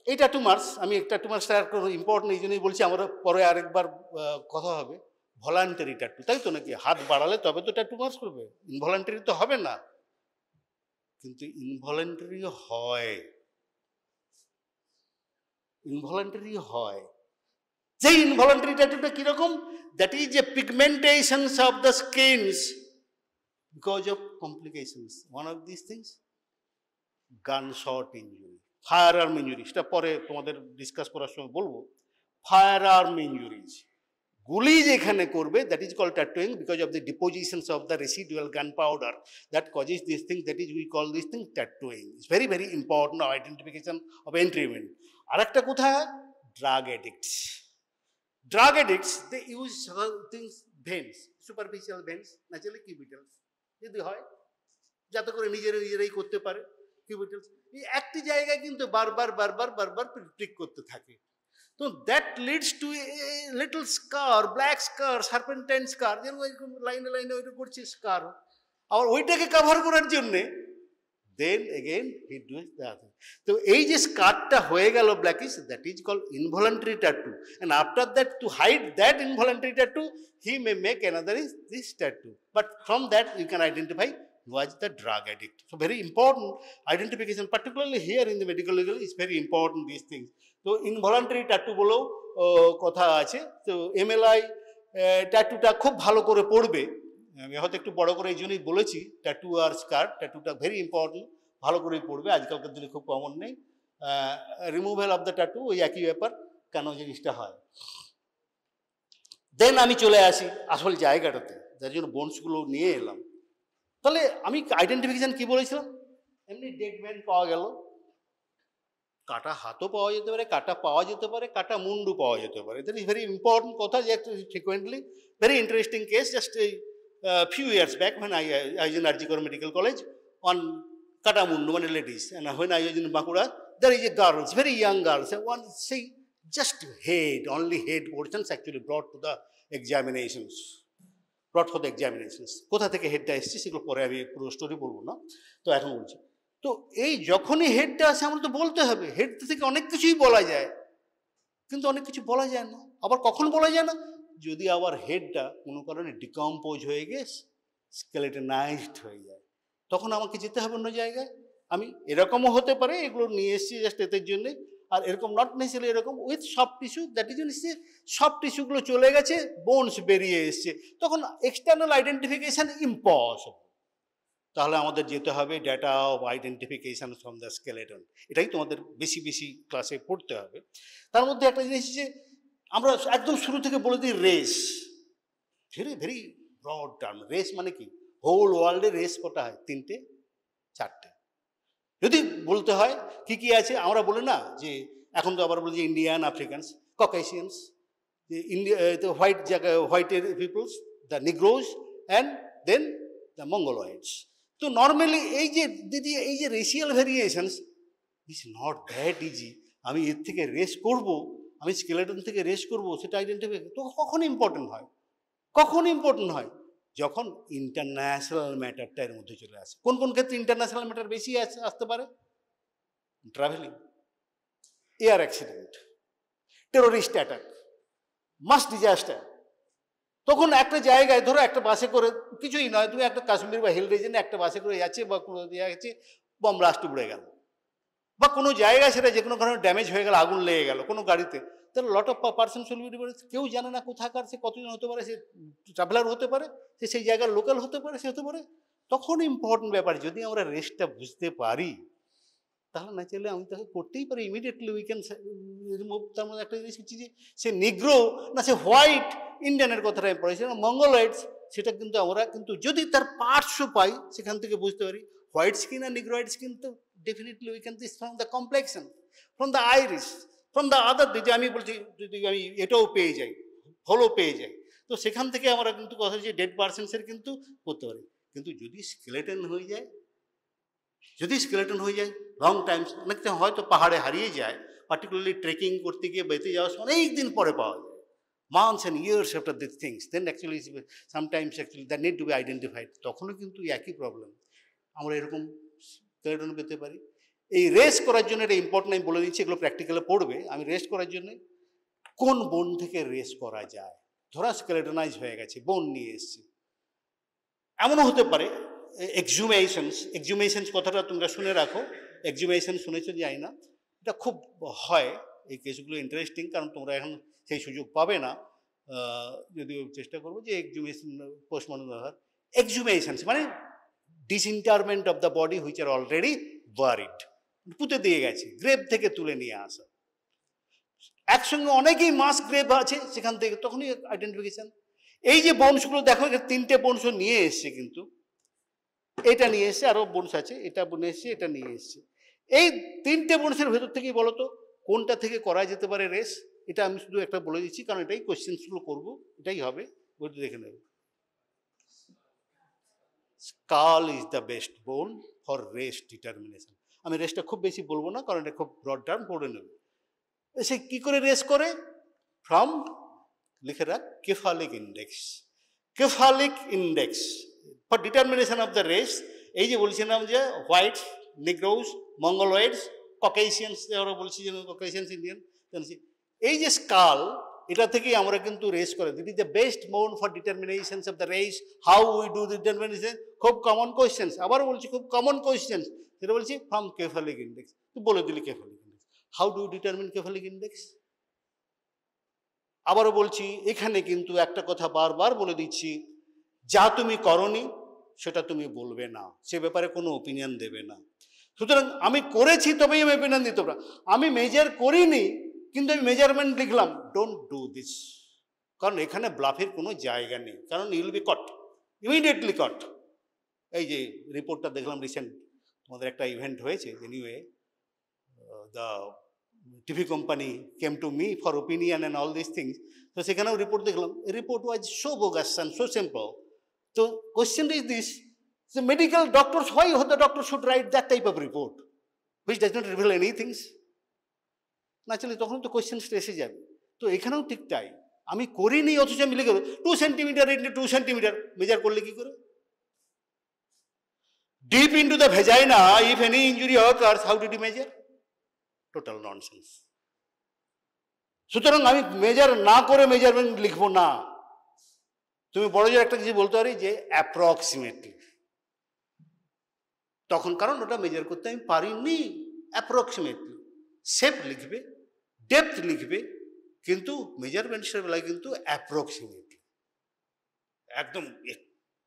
এই ট্যাটু মার্কস, আমি ট্যাটু মার্কসটা আর কোনো ইম্পর্টেন্ট এই জন্যই বলছি, আমরা পরে আরেকবার কথা হবে। ভলান্টারি ট্যাটু, তাই তো নাকি? হাত বাড়ালে তবে তো ট্যাটু মার্কস করবে, ইনভলান্টারি তো হবে না। কিন্তু ইনভলান্টারি হয়, ইনভলান্টারি হয়। যে ইনভলান্টারি ট্যাটুটা কিরকম? That is a pigmentations of the skins because of complications. One of this things, gun shot injury, fire arm injury, সেটা পরে তোমাদের ডিসকাস করার সময় বলবো। ফায়ার আর্ম ইঞ্জুরিজ, গুলি যেখানে করবে, that is called tattooing because of the depositions of the residual gun powder that causes this thing, that is we call this thing tattooing. It's very very important identification of এন্ট্রিমেন্ট। আর একটা কোথায়? Drug addicts. Drug addicts, they use several things, veins, superficial veins, naturally cubitals, যদি হয় যাতে করে নিজেরাই করতে পারে কিউবিটালস। এই একটি জায়গায় কিন্তু বারবার প্রিক করতে থাকে। তো that leads to a little scar, black scar, serpentine scar, যেন লাইনে লাইনে ওইটা করছে স্কার। আবার ওইটাকে কভার করার জন্যে then again he does the other. So এই যে স্কারটা হয়ে গেল blackish, that is called involuntary tattoo, and after that to hide that involuntary tattoo he may make another is this tattoo, but from that you can identify who was the drug addict. So very important identification, particularly here in the medical legal, is very important these things. So involuntary tattoo বলো কথা আছে। তো MLI ট্যাটুটা খুব ভালো করে পড়বে, আমি হয়তো একটু বড় করে এই জন্যই বলেছি, ট্যাটু আর স্কার, ট্যাটুটা ভেরি ইম্পর্টেন্ট, ভালো করেই পড়বে, আজকালকার দিনে খুব কমন নেই। রিমুভাল অফ দ্য ট্যাটু ওই একই ব্যাপার, কেন জিনিসটা হয়। দেন আমি চলে আসি আসল জায়গাটাতে, যার জন্য বোনসগুলো নিয়ে এলাম। তাহলে আমি আইডেন্টিফিকেশন কি বলেছিলাম? এমনি ডেড ম্যান পাওয়া গেল, কাটা হাতও পাওয়া যেতে পারে, কাটা পাওয়া যেতে পারে, কাটা মুন্ডু পাওয়া যেতে পারে। দ্যাট ইজ ভেরি ইম্পর্টেন্ট কথা, যে frequently very interesting case, just few years back when I was in Arjikar Medical College on Katamundu, one ladies, and when I was in Bankura, there is a girl, very young girl, so one say just head, only head portions actually brought to the examinations, brought for the examinations. কোথা থেকে হেডটা এসেছে সেগুলো পরে আমি পুরো story বলবো না, তো এখন বলছি। তো এই যখনই হেডটা আসে আমরা তো বলতে হবে, হেড থেকে অনেক কিছুই বলা যায়, কিন্তু অনেক কিছু বলা যায় না। আবার কখন বলা যায় না? যদি আবার হেডটা কোনো কারণে ডিকম্পোজ হয়ে গিয়ে স্কেলেটনাইজড হয়ে যায়, তখন আমাকে যেতে হবে অন্য জায়গায়। আমি এরকমও হতে পারে, এগুলো নিয়ে এসেছি জাস্ট এদের জন্যে, আর এরকম নট নেসেসারি এরকম with soft tissue, that is এসছে সফট টিস্যুগুলো চলে গেছে, বোনস বেরিয়ে এসছে, তখন এক্সটার্নাল আইডেন্টিফিকেশান ইম্পসিবল। তাহলে আমাদের যেতে হবে data of identification from the skeleton. এটাই তোমাদের বেশি বেশি ক্লাসে পড়তে হবে। তার মধ্যে একটা জিনিস যে আমরা একদম শুরু থেকে বলে দিই race, very very broad term. Race মানে কি? হোল ওয়ার্ল্ডে রেস কটা হয়? 3টে 4টে। যদি বলতে হয় কি কি আছে, আমরা বলি না যে এখন তো আবার বলি যে Indian, Africans, Caucasians, India, white জায়গা, হোয়াইটের peoples, the Negroes, and then the Mongoloids. তো নর্মালি এই যে দিদি এই যে racial variations is not that easy. আমি এর থেকে রেস করব, আমি স্কেলেটন থেকে রেস করব, সেটা আইডেন্টিফাই তো কখন ইম্পর্টেন্ট হয়? কখন ইম্পর্টেন্ট হয়? যখন ইন্টারন্যাশনাল ম্যাটারটা এর মধ্যে চলে আসে। কোন কোন ক্ষেত্রে ইন্টারন্যাশনাল ম্যাটার বেশি আসতে পারে? Travelling, air accident, terrorist attack, mass disaster. তখন একটা জায়গায় ধরো একটা বাসে করে, কিছুই নয়, তুমি একটা কাশ্মীর বা হিল রিজনে একটা বাসে করে যাচ্ছে বা কোনো যাচ্ছে, বম ব্লাস্ট উড়ে গেল, বা কোনো জায়গায় সেটা যে কোনো কারণে ড্যামেজ হয়ে গেল, আগুন লেগে গেল কোনো গাড়িতে, তাহলে লট অফ পার্সন সলিউড, কেউ জানে না কোথাকার, সে কতজন হতে পারে, সে ট্রাভেলার হতে পারে, সে সেই জায়গার লোকাল হতে পারে, সে হতে পারে। তখন ইম্পর্টেন্ট ব্যাপার, যদি আমরা রেসটা বুঝতে পারি তাহলে না চাইলে আমি তাকে করতেই পারি, ইমিডিয়েটলি উই ক্যান রিমুভ। তার মধ্যে একটা জিনিস হচ্ছে যে সে নিগ্রো না সে হোয়াইট ইন্ডিয়ানের কথাটা আমি পড়েছি, মঙ্গোলয়েডস, সেটা কিন্তু আমরা কিন্তু যদি তার পার্টসও পাই সেখান থেকে বুঝতে পারি। হোয়াইট স্কিন আর নিগ্রোয়েড স্কিন তো definitely we can this from the complexion, from the iris, from the other. যদি আমি বলছি যদি আমি এটাও পেয়ে যাই, হলও পেয়ে যাই, তো সেখান থেকে আমরা কিন্তু কথা হচ্ছে ডেড পার্সনসের কিন্তু করতে পারি। কিন্তু যদি স্কেলেটন হয়ে যায়, যদি স্কেলেটন হয়ে যায় লং টাইমস, অনেকটা হয়তো পাহাড়ে হারিয়ে যায়, পার্টিকুলারলি ট্রেকিং করতে গিয়ে বেঁচে যাওয়ার সময় অনেক দিন পরে পাওয়া যায়, months and years after these things, then actually sometimes actually that need to be identified. তখনও কিন্তু একই প্রবলেম, আমরা এরকম স্কেলেটন পেতে পারি। এই রেস্ট করার জন্য এটা ইম্পর্টেন্ট, আমি বলে দিচ্ছি, এগুলো প্র্যাকটিক্যালে পড়বে। আমি রেস্ট করার জন্য কোন বোন থেকে রেস্ট করা যায়, ধরা স্কেলেটনাইজ হয়ে গেছে, বোন নিয়ে এসছে। এমনও হতে পারে এক্সহুমেশনস কথাটা তোমরা শুনে রাখো, এক্সহুমেশন শুনেছো জানি না, এটা খুব হয় এই কেসগুলো ইন্টারেস্টিং, কারণ তোমরা এখন সেই সুযোগ পাবে না, যদিও চেষ্টা করবো যে এক্সহুমেশন পোস্টমর্টম ব্যবহার। এক্সহুমেশনস মানে disinterment of the body which are already buried, পুঁতে দিয়ে গেছে, গ্রেভ থেকে তুলে নিয়ে আসা। একসঙ্গে অনেকেই মাস গ্রেভ আছে সেখান থেকে, তখনই আইডেন্টিফিকেশন। এই যে বংশগুলো দেখো, তিনটে বংশ নিয়ে এসছে, কিন্তু এটা নিয়ে এসছে, আরো বংশ আছে, এটা নিয়ে এসছে, এটা নিয়ে এসছে। এই তিনটে বংশের ভেতর থেকেই বলতো কোনটা থেকে করা যেতে পারে রেস। এটা আমি শুধু একটা বলে দিচ্ছি, কারণ এটাই কোয়েশ্চেন্সগুলো করবো, এটাই হবে, বইটা দেখে নেবে। Skull is the best bone for race determination. আমি রেসটা খুব বেশি বলবো না, কারণ এটা খুব ব্রড টার্ম, পড়ে নেবে। সে কি করে রেস করে? ফ্রম, লিখে রাখ, cephalic index. Cephalic index for determination of the race. এই যে বলছিলাম যে হোয়াইটস, নিগ্রোস, মঙ্গলয়েডস, ককেশিয়ানস, আমরা বলছি যে ককেশিয়ানস, ইন্ডিয়ান, এই যে স্কাল, এটা থেকেই আমরা কিন্তু রেস করে। This is the best bone for determinations of the race. How we do determination, খুব কমন কোয়েশ্চেন্স, আবার বলছি খুব কমন কোয়েশ্চেন্স, সেটা বলছি ফ্রম কেফালিক ইন্ডেক্স। তুই বলে দিলি cephalic index. How do determine cephalic index? আবারও বলছি, এখানে কিন্তু একটা কথা বারবার বলে দিচ্ছি, যা তুমি করনি সেটা তুমি বলবে না, সে ব্যাপারে কোনো ওপিনিয়ন দেবে না। সুতরাং আমি করেছি তবেই আমি ওপিনিয়ন দিতে পারবো। আমি মেজার করিনি কিন্তু আমি মেজারমেন্ট লিখলাম, ডোন্ট ডু দিস, কারণ এখানে ব্লাফের কোনো জায়গা নেই, কারণ ইউল বি কট, ইমিডিয়েটলি কট। এই যে রিপোর্টটা দেখলাম রিসেন্ট, আমাদের একটা ইভেন্ট হয়েছে, anyway the TV company came to me for opinion and all this things. তো সেখানেও রিপোর্ট দেখলাম, report was so bogus and so simple. তো question is this, the medical doctors, why the doctor should write that type of report which does not reveal anything? Naturally তখন তো question এসে যাবে। তো এখানেও ঠিক তাই, আমি করিনি অথচ আমি লিখে 2 সেন্টিমিটার ইন্টু 2 সেন্টিমিটার, মেজার করলে কি করে? Deep into the vagina, if any injury occurs, how did you measure? Total nonsense. সুতরাং আমি মেজার না করে মেজারমেন্ট লিখবো না। তুমি বড় যে একটা কিছু বলতে পারি যে অ্যাপ্রক্সিমেটলি, তখন কারণ ওটা মেজার করতে আমি পারিনি। অ্যাপ্রক্সিমেটলি শেপ লিখবে, ডেপথ লিখবে, কিন্তু মেজারমেন্টসের বেলায় কিন্তু অ্যাপ্রক্সিমেটলি, একদম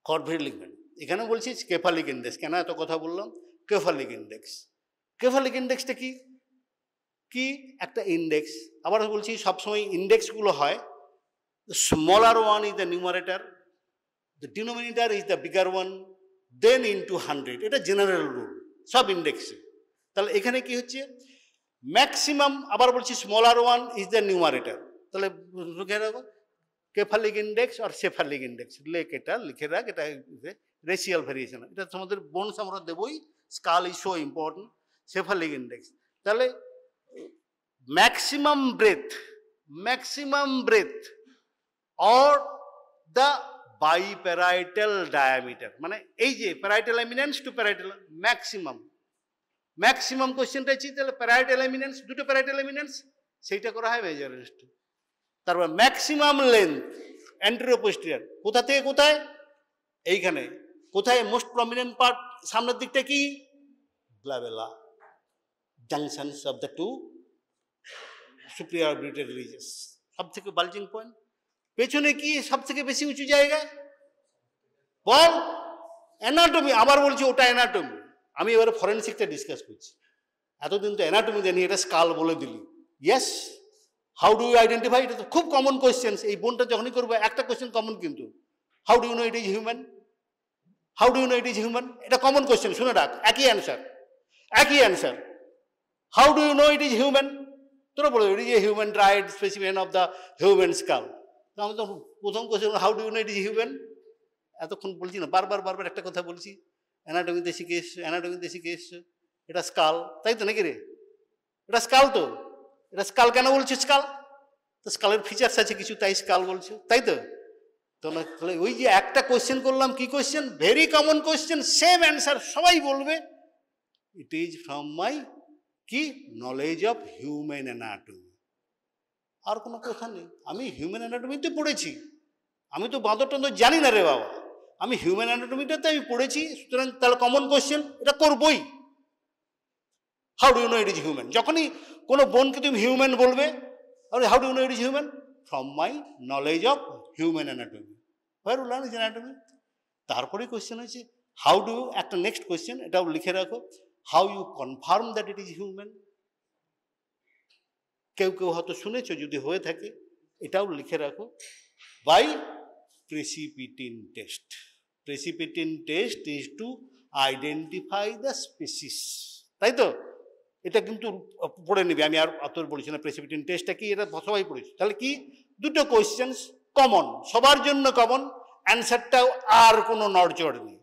কর্ভেট লিখবেন। এখানে বলছি কেফালিক ইন্ডেক্স। কেন এত কথা বললাম? কেফালিক ইন্ডেক্স। কেফালিক ইন্ডেক্সটা কি? কি একটা ইন্ডেক্স। আবার বলছি, সবসময় ইন্ডেক্সগুলো হয়, the smaller one is the numerator, the denominator is the bigger one, then into 100. এটা জেনারেল রুল সব ইন্ডেক্সে। তাহলে এখানে কি হচ্ছে? ম্যাক্সিমাম, আবার বলছি smaller one is the numerator. তাহলে লিখে রাখো কেফালিক ইন্ডেক্স আর সেফালিক ইন্ডেক্স, এটা লিখে রাখ। এটা রেশিয়াল ভেরিয়েশন, এটা তোমাদের বোনস আমরা দেবই। Skull is so important. Cephalic index, তাহলে maximum breadth or the biparietal diameter, মানে এই যে parietal eminence to parietal maximum কোশ্চেনটা আছে, তাহলে প্যারাইটাল এমিনেন্স, দুটো প্যারাইটাল এমিনেন্স, সেইটা করা হয় মেজারেন্স। তারপর ম্যাক্সিমাম লেন্থ অ্যান্টেরিয়র পোস্টেরিয়র, কোথা থেকে কোথায়? এইখানে। কোথায় মোস্ট প্রমিনেন্ট পার্ট? সামনের দিকটা কি? Glabella, junctions of the two superior orbital ridges, সব থেকে বালজিং পয়েন্ট। পেছনে কি সব থেকে বেশি উঁচু জায়গা? বল, অ্যানাটমি। আবার বলছি ওটা অ্যানাটমি। আমি এবারে ফরেনসিকটা ডিসকাস করছি। এতদিন তো অ্যানাটমি জানি, এটা স্কাল বলে দিলি। Yes, how do you identify? এটা তো খুব কমন কোয়েশ্চেন্স। এই বোনটা যখনই করবো একটা কোয়েশ্চেন কমন, কিন্তু how do you know it is human? How do you know it is human? এটা কমন কোয়েশ্চেন, শুনে রাখ। একই answer. How do you know it is human? তোরা বলো it is a human dried specimen of the human skull. আমি তো প্রথম question, how do you know it is human? এতক্ষণ বলছি না, বারবার একটা কথা বলছি। অ্যানাটমিতে শিখে এসছো, এটা স্কাল, তাই তো নাকি রে? এটা স্কাল তো। এটা স্কাল কেন বলছো? স্কাল তো স্কালের ফিচার্স আছে কিছু, তাই স্কাল বলছো, তাই তো? তাহলে ওই যে একটা কোয়েশ্চেন করলাম, কি question? Very common question, same answer, সবাই বলবে। ইট ইজ ফ্রম মাই কি নলেজ অফ হিউম্যান অ্যানাটমি। আর কোনো কথা নেই, আমি হিউম্যান অ্যানাটমিতে পড়েছি, আমি তো বাঁদর টান্দর জানি না রে বাবা, আমি হিউম্যান অ্যানাটমিটাতে আমি পড়েছি, সুতরাং তাহলে কমন কোয়েশ্চেন এটা করবই। How do you know it is human? যখনই কোনো বোনকে তুমি হিউম্যান বলবে, how do you know it is human? From my knowledge of human anatomy. Where you learn is anatomy. তারপরে কোয়েশ্চেন হয়েছে হাউ ডু, একটা নেক্সট কোয়েশ্চেন এটাও লিখে রাখো, how you confirm that it is human. কেউ কেউ হয়তো শুনেছো, যদি হয়ে থাকে এটাও লিখে রাখো, by precipitin test. Precipitin test is to identify the species, তাই তো? এটা কিন্তু পড়ে নিবি, আমি আর অত বলছি না। প্রেসিপিটিন টেস্টটা কি, এটা সবাই পড়েছি। তাহলে কি, দুটো কোয়েশ্চেন্স কমন, সবার জন্য কমন, অ্যান্সারটাও আর কোনো নড়চড় নেই।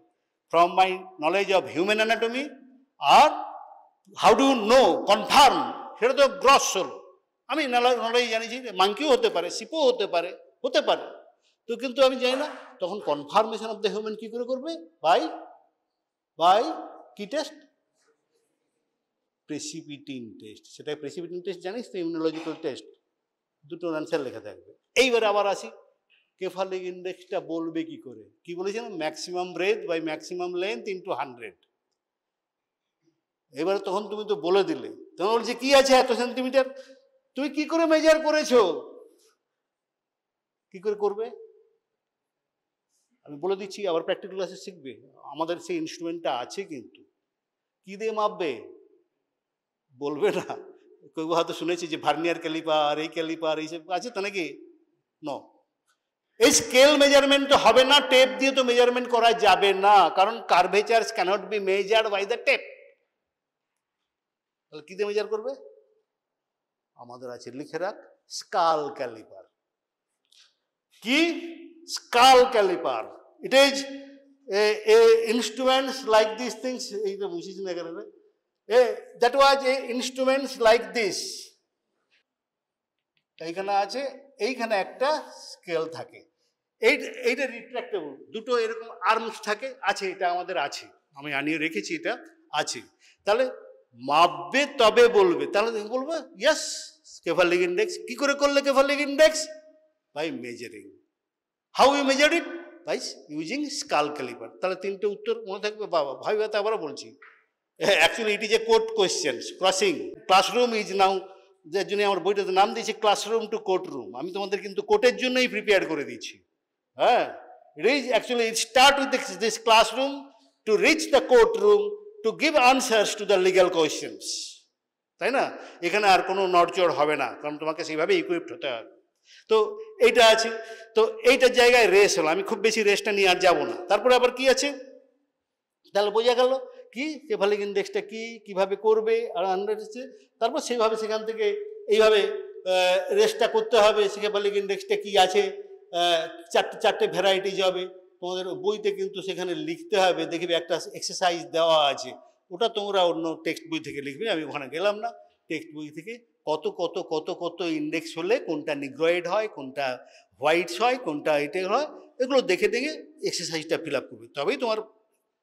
From my knowledge of human anatomy, আর হাউ ডু নো কনফার্ম, সেটা তো গ্রস হল। আমি নলেজ জানিছি মাংকিও হতে পারে, সিপও হতে পারে, হতে পারে তো, কিন্তু আমি জানি না। তখন কনফার্মেশন অফ দ্য হিউম্যান কি করে করবে? বাই বাই কি টেস্ট? Precipitin test. সেটা প্রেসিপিটিন টেস্ট জানিস তো, ইমিউনোলজিক্যাল টেস্ট, দুটোর অ্যান্সার লেখা থাকবে। এইবারে আবার আসি, কেফালিক ইন্ডেক্সটা বলবে কি করে? কি বলেছিলাম? Maximum breadth by maximum length into 100। এবারে তখন তুমি তো বলে দিলে, তখন বলছে কি আছে এত সেন্টিমিটার, তুমি কি করে মেজার করেছো, কি করে করবে? আমি বলে দিচ্ছি, আবার প্র্যাকটিক্যাল ক্লাসে শিখবে। আমাদের সেই ইনস্ট্রুমেন্টটা আছে, কিন্তু কি দিয়ে মাপবে বলবে না। কেউ হয়তো শুনেছি যে ভার্নিয়ার ক্যালিপার, এই ক্যালিপার, এইসব আছে তো নাকি? নো, এই স্কেল মেজারমেন্ট তো হবে না, টেপ দিয়ে তো মেজারমেন্ট করা যাবে না, কারণ curvature cannot be measured by the tape. তাহলে কি দিয়ে মেজার করবে? আমাদের আছে, লিখে রাখ, স্কাল ক্যালিপার। কি? Skull calliper. It is instruments like these things. এইটা বুঝিস না কেন? that was a instruments like this. এইখানে আছে, এইখানে একটা স্কেল থাকে, এইটা রিট্রাক্টেবল, দুটো এরকম আর্মস থাকে, আছে, এটা আমাদের আছে, আমি আনিয়ে রেখেছি, এটা আছে। তাহলে মাপবে তবে বলবে, তাহলে বলবো ইয়েস কেফালিক ইন্ডেক্স। কি করে করলে cephalic index? By measuring. How you measure it? By using skull calliper. তাহলে তিনটে উত্তর মনে থাকবে। বাবা ভাইবাতে আবারও বলছি, actually it is a court questions crossing. Classroom is now, যার জন্য আমার বইটাতে নাম দিয়েছি ক্লাসরুম টু কোর্ট রুম। আমি তোমাদের কিন্তু কোর্টের জন্যই প্রিপেয়ার করে দিচ্ছি। হ্যাঁ, it is actually it start with this classroom to reach the court room to give answers to the legal questions, তাই না? এখানে আর কোনো নড়চড় হবে না, কারণ তোমাকে সেইভাবে ইকুইপড হতে হবে। তো এইটা আছে, তো এইটার জায়গায় রেস হলো, আমি খুব বেশি রেসটা নিয়ে আর যাবো না। তারপরে আবার কি আছে, তাহলে বোঝা গেল কি কেফালিক ইন্ডেক্সটা কি, কিভাবে করবে, আর আন্ডারস্ট্যান্ড। তারপর সেইভাবে সেখান থেকে এইভাবে রেসটা করতে হবে। কেফালিক ইন্ডেক্সটা কি আছে, চারটে ভ্যারাইটিজ হবে। তোমাদের বইতে কিন্তু সেখানে লিখতে হবে, দেখবে একটা এক্সারসাইজ দেওয়া আছে, ওটা তোমরা অন্য টেক্সট বই থেকে লিখবে, আমি ওখানে গেলাম না। টেক্সট বই থেকে কত কত কত কত ইন্ডেক্স হলে কোনটা নিগ্রয়েড হয়, কোনটা হোয়াইটস হয়, কোনটা এটা হয়, এগুলো দেখে দেখে এক্সারসাইজটা ফিল আপ করবে, তবেই তোমার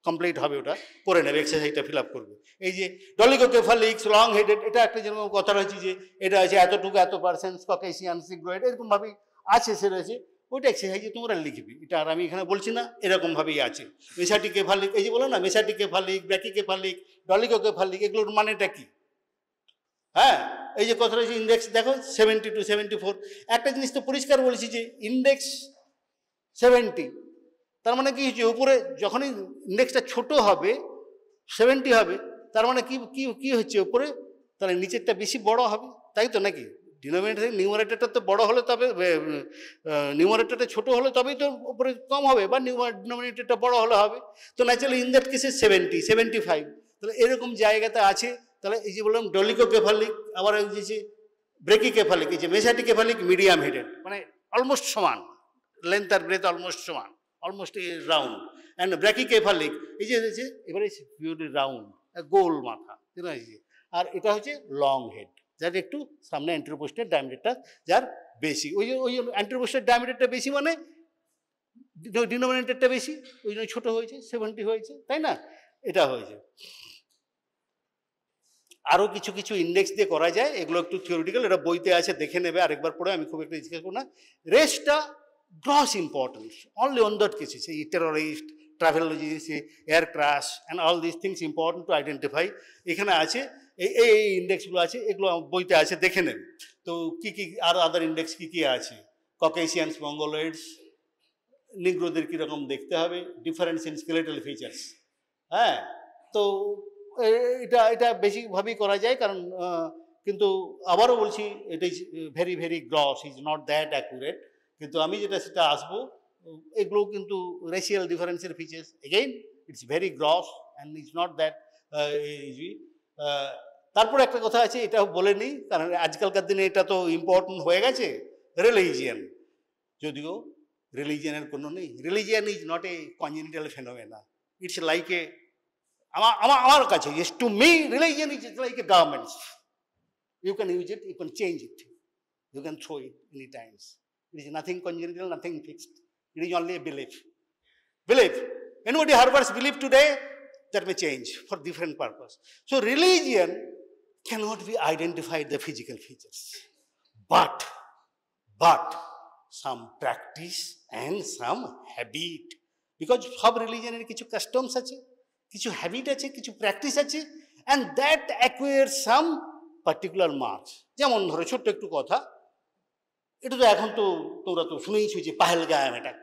কমপ্লিট হবে। ওটা করে নেবে, এক্সারসাইজটা ফিল আপ করবে। এই যে ডলিগোকেফালিক্স, লং হেডেড, এটা একটা যেরকম কথা রয়েছে যে এটা আছে এতটুকু এত পার্সেন্ট ককেশিয়ান সিগ্রয়েড, এরকমভাবেই আছে, সে রয়েছে। ওইটা এক্সারসাইজে তোমরা লিখবে, এটা আর আমি এখানে বলছি না, এরকমভাবেই আছে। মেসাটিকেফালিক, এই যে বলো না মেসাটিকেফালিক, ব্র্যাকিকেফালিক, ডলিগোকেফালিক, এগুলোর মানেটা কি? হ্যাঁ, এই যে কথা রয়েছে ইন্ডেক্স দেখো 70 to 74। একটা জিনিস তো পরিষ্কার বলেছি যে ইন্ডেক্স 70, তার মানে কি হচ্ছে, উপরে যখনই ইন্ডেক্সটা ছোট হবে 70 হবে, তার মানে কি কি কি হচ্ছে উপরে, তাহলে নিচেরটা বেশি বড় হবে, তাই তো নাকি? ডিনোমিনেটর নিউমারেটরটা তো বড় হলে তবে, নিউমারেটরটা ছোট হলে তবেই তো উপরে কম হবে, বা ডিনোমিনেটরটা বড় হলে হবে। তো ন্যাচারালি ইন দ্যাট কেসে 70, 75, তাহলে এরকম জায়গাতে আছে। তাহলে এই যে বললাম ডলিগোকেফালিক, আবার এই যে ব্রেকিকেফালিক, এই যে মেসাটিকেফালিক মিডিয়াম হেডেড, মানে অলমোস্ট সমান, লেন্থ আর ব্রেথ অলমোস্ট সমান, অলমোস্ট রাউন্ড। অ্যান্ড ব্র্যাকিকেফালিক, এই যে এবারে পিওরলি রাউন্ড, গোল মাথা, ঠিক আছে। আর এটা হচ্ছে লং হেড, যার একটু সামনে অ্যান্টেরোপোস্টের ডায়ামিটারটা যার বেশি, ওই অ্যান্টেরোপোস্টের ডায়ামিটারটা বেশি মানে ডিনোমিনেটরটা বেশি, ওই জন্য ছোটো হয়েছে, 70 হয়েছে, তাই না? এটা হয়েছে। আরও কিছু কিছু ইন্ডেক্স দিয়ে করা যায়, এগুলো একটু থিওরিটিক্যাল, এটা বইতে আছে, দেখে নেবে আরেকবার পড়ে, আমি খুব একটা জিজ্ঞেস করবো না। রেস্টটা gross importance, only on that cases, এই টেরোরিস্ট, ট্রাভেলজিস, air crash and all this things important to identify. এখানে আছে এই এই ইন্ডেক্সগুলো আছে, এগুলো বইতে আছে, দেখে নেবে। তো কী কী আর আদার ইন্ডেক্স কী কী আছে, ককেশিয়ানস, মঙ্গোলয়েডস, নিগ্রোদের কীরকম দেখতে হবে, ডিফারেন্স ইন স্কেলেটাল ফিচার্স। হ্যাঁ, তো এটা এটা বেশিভাবেই করা যায়, কারণ কিন্তু আবারও বলছি, it is very very gross, is not that accurate. কিন্তু আমি যেটা সেটা আসবো, এগুলো কিন্তু রেশিয়াল ডিফারেন্সের features, again it's very gross and it's not that easy. তারপর একটা কথা আছে, এটা বলে নিই, কারণ আজকালকার দিনে এটা তো ইম্পর্টেন্ট হয়ে গেছে, রিলিজিয়ান। যদিও রিলিজিয়ানের কোনো নেই, religion is not a congenital phenomena, it's like a, আমার কাছে, is to me religion is like a garments, you can use it, you can change it, you can throw it any times. It is nothing congenital, nothing fixed. It is only a belief. Belief. Anybody harbors belief today, that may change for different purpose. So religion cannot be identified the physical features. But some practice and some habit. Because sab religion er kichu customs ache, kichu habit ache, kichu practice ache, and that acquires some particular marks. যেমন ধরো ছোট্ট একটু কথা, এটা তো এখন তো তোমরা তো শুনেইছো যে Pahalgam attack,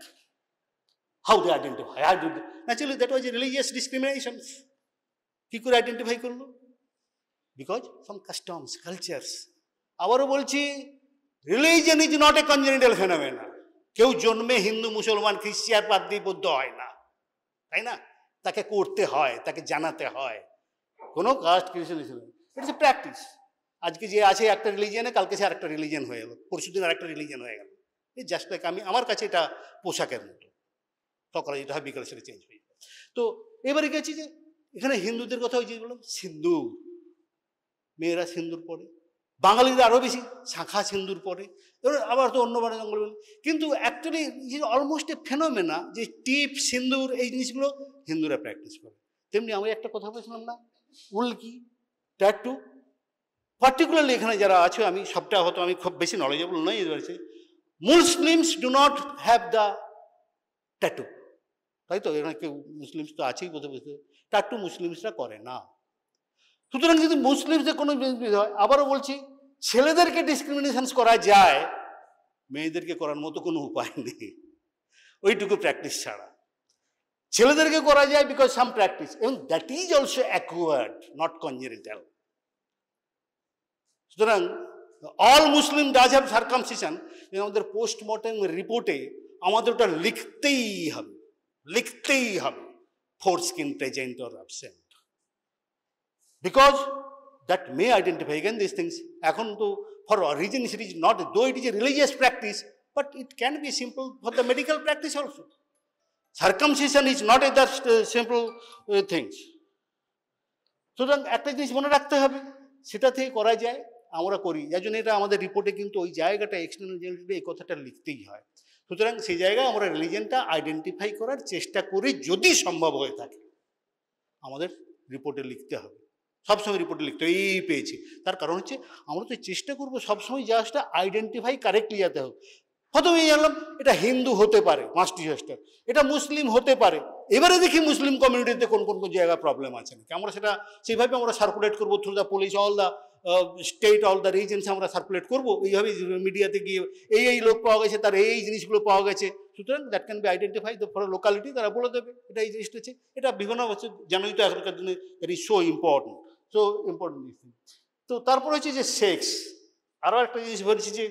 how they identify, naturally that was a religious discrimination. কি করে আইডেন্টিফাই করলো? Because some customs, cultures. আবারও বলছি, religion is not a congenital phenomena. কেউ জন্মে হিন্দু, মুসলমান, খ্রিস্টান, পাদ্রী, বৌদ্ধ হয় না, তাই না? তাকে করতে হয়, তাকে জানাতে হয়। কোনো caste Christian, it's a practice. আজকে যে আছে একটা রিলিজিয়ানে, কালকে সে আরেকটা রিলিজিয়ান হয়ে গেল, পরশুদিন আরেকটা রিলিজিয়ান হয়ে গেল। এই জাস্ট লাইক আমার কাছে এটা পোশাকের মতো, সকালে যেটা হয় বিকালে সেটা চেঞ্জ হয়ে যায়। তো এবারে গেছি যে এখানে হিন্দুদের কথা ওই যে বললাম, সিন্দুর, মেয়েরা সিন্দুর পরে, বাঙালিরা আরও বেশি শাঁখা সিন্দুর পরে, এবার আবার তো অন্য বাড়ি জঙ্গল। কিন্তু অ্যাকচুয়ালি যে অলমোস্ট এ ফেনোমেনা, যে টিপ, সিন্দুর, এই জিনিসগুলো হিন্দুরা প্র্যাকটিস করে। তেমনি আমি একটা কথা বলছিলাম না, উল্কি, ট্যাটু, পার্টিকুলারলি এখানে যারা আছে, আমি সবটা হয়তো আমি খুব বেশি নলেজেবল নই, Muslims do not have the tattoo, তাই তো? এখানে কেউ মুসলিমস তো আছেই, বোধ বুঝতে, ট্যাটু মুসলিমসরা করে না। সুতরাং যদি মুসলিমসদের কোনো হয়, আবারও বলছি, ছেলেদেরকে ডিসক্রিমিনেশন করা যায়, মেয়েদেরকে করার মতো কোনো উপায় নেই, ওইটুকু প্র্যাকটিস ছাড়া। ছেলেদেরকে করা যায় বিকজ সাম প্র্যাকটিস, এবং that is also acquired, not congenital. সুতরাং all Muslim does have circumcision, আমাদের পোস্টমর্টেম রিপোর্টে আমাদের ওটা লিখতেই হবে, foreskin present or absent, because that may identify again these things. এখন তো for a reason it is not, though it is a religious practice, but it can be simple for the medical practice also. Circumcision is not a that simple things. সুতরাং একটা জিনিস মনে রাখতে হবে, সেটা থেকে করা যায়, আমরা করি, যার জন্য এটা আমাদের রিপোর্টে কিন্তু ওই জায়গাটা, এক্সটার্নাল জেনারেলিটি, এই কথাটা লিখতেই হয়। সুতরাং সেই জায়গায় আমরা রিলিজিয়নটা আইডেন্টিফাই করার চেষ্টা করি, যদি সম্ভব হয়ে থাকে আমাদের রিপোর্টে লিখতে হবে, সবসময় রিপোর্টে লিখতে হবে এই পেয়েছি। তার কারণ হচ্ছে আমরা তো চেষ্টা করবো সবসময় জাস্টটা আইডেন্টিফাই কারেক্টলি যাতে হোক। প্রথমে জানলাম এটা হিন্দু হতে পারে, মাস্ট ডিজাস্টার, এটা মুসলিম হতে পারে, এবারে দেখি মুসলিম কমিউনিটিতে কোন কোন কোন জায়গায় প্রবলেম আছে নাকি, আমরা সেটা সেইভাবে আমরা সার্কুলেট করবো through the police, all the state, all the reasons আমরা সার্কুলেট করবো, এইভাবে মিডিয়াতে গিয়ে এই লোক পাওয়া গেছে, তার এই জিনিসগুলো পাওয়া গেছে। সুতরাং that can B identify the for locality, তারা বলে দেবে এটা এই জিনিসটা আছে। এটা বিভিন্ন হচ্ছে, জানোই তো এখনকার দিনে দ্যাট ইজ সো ইম্পর্টেন্ট তো তারপর হচ্ছে যে সেক্স, আরও একটা জিনিস বলছি যে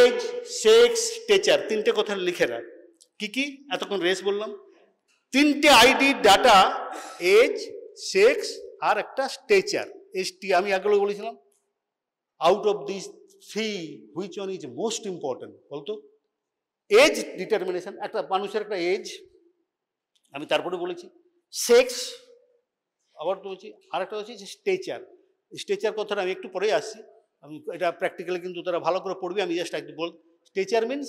এজ, সেক্স, স্টেচার, তিনটে কথা লিখে রাখ। কি এতক্ষণ রেস বললাম, তিনটে আইডি ডাটা, এজ, সেক্স আর একটা স্টেচার, এসটি। আমি আগেও বলেছিলাম, out of this three which one is most important বলতো? এজ ডিটারমিনেশন, একটা মানুষের একটা এজ, আমি তারপরে বলেছি সেক্স, আবার তো বলছি আর একটা হচ্ছে স্টেচার। স্টেচার কথাটা আমি একটু পরেই আসছি, আমি এটা প্র্যাকটিক্যালি কিন্তু তারা ভালো করে পড়বে, আমি জাস্ট একটু বল। Stature means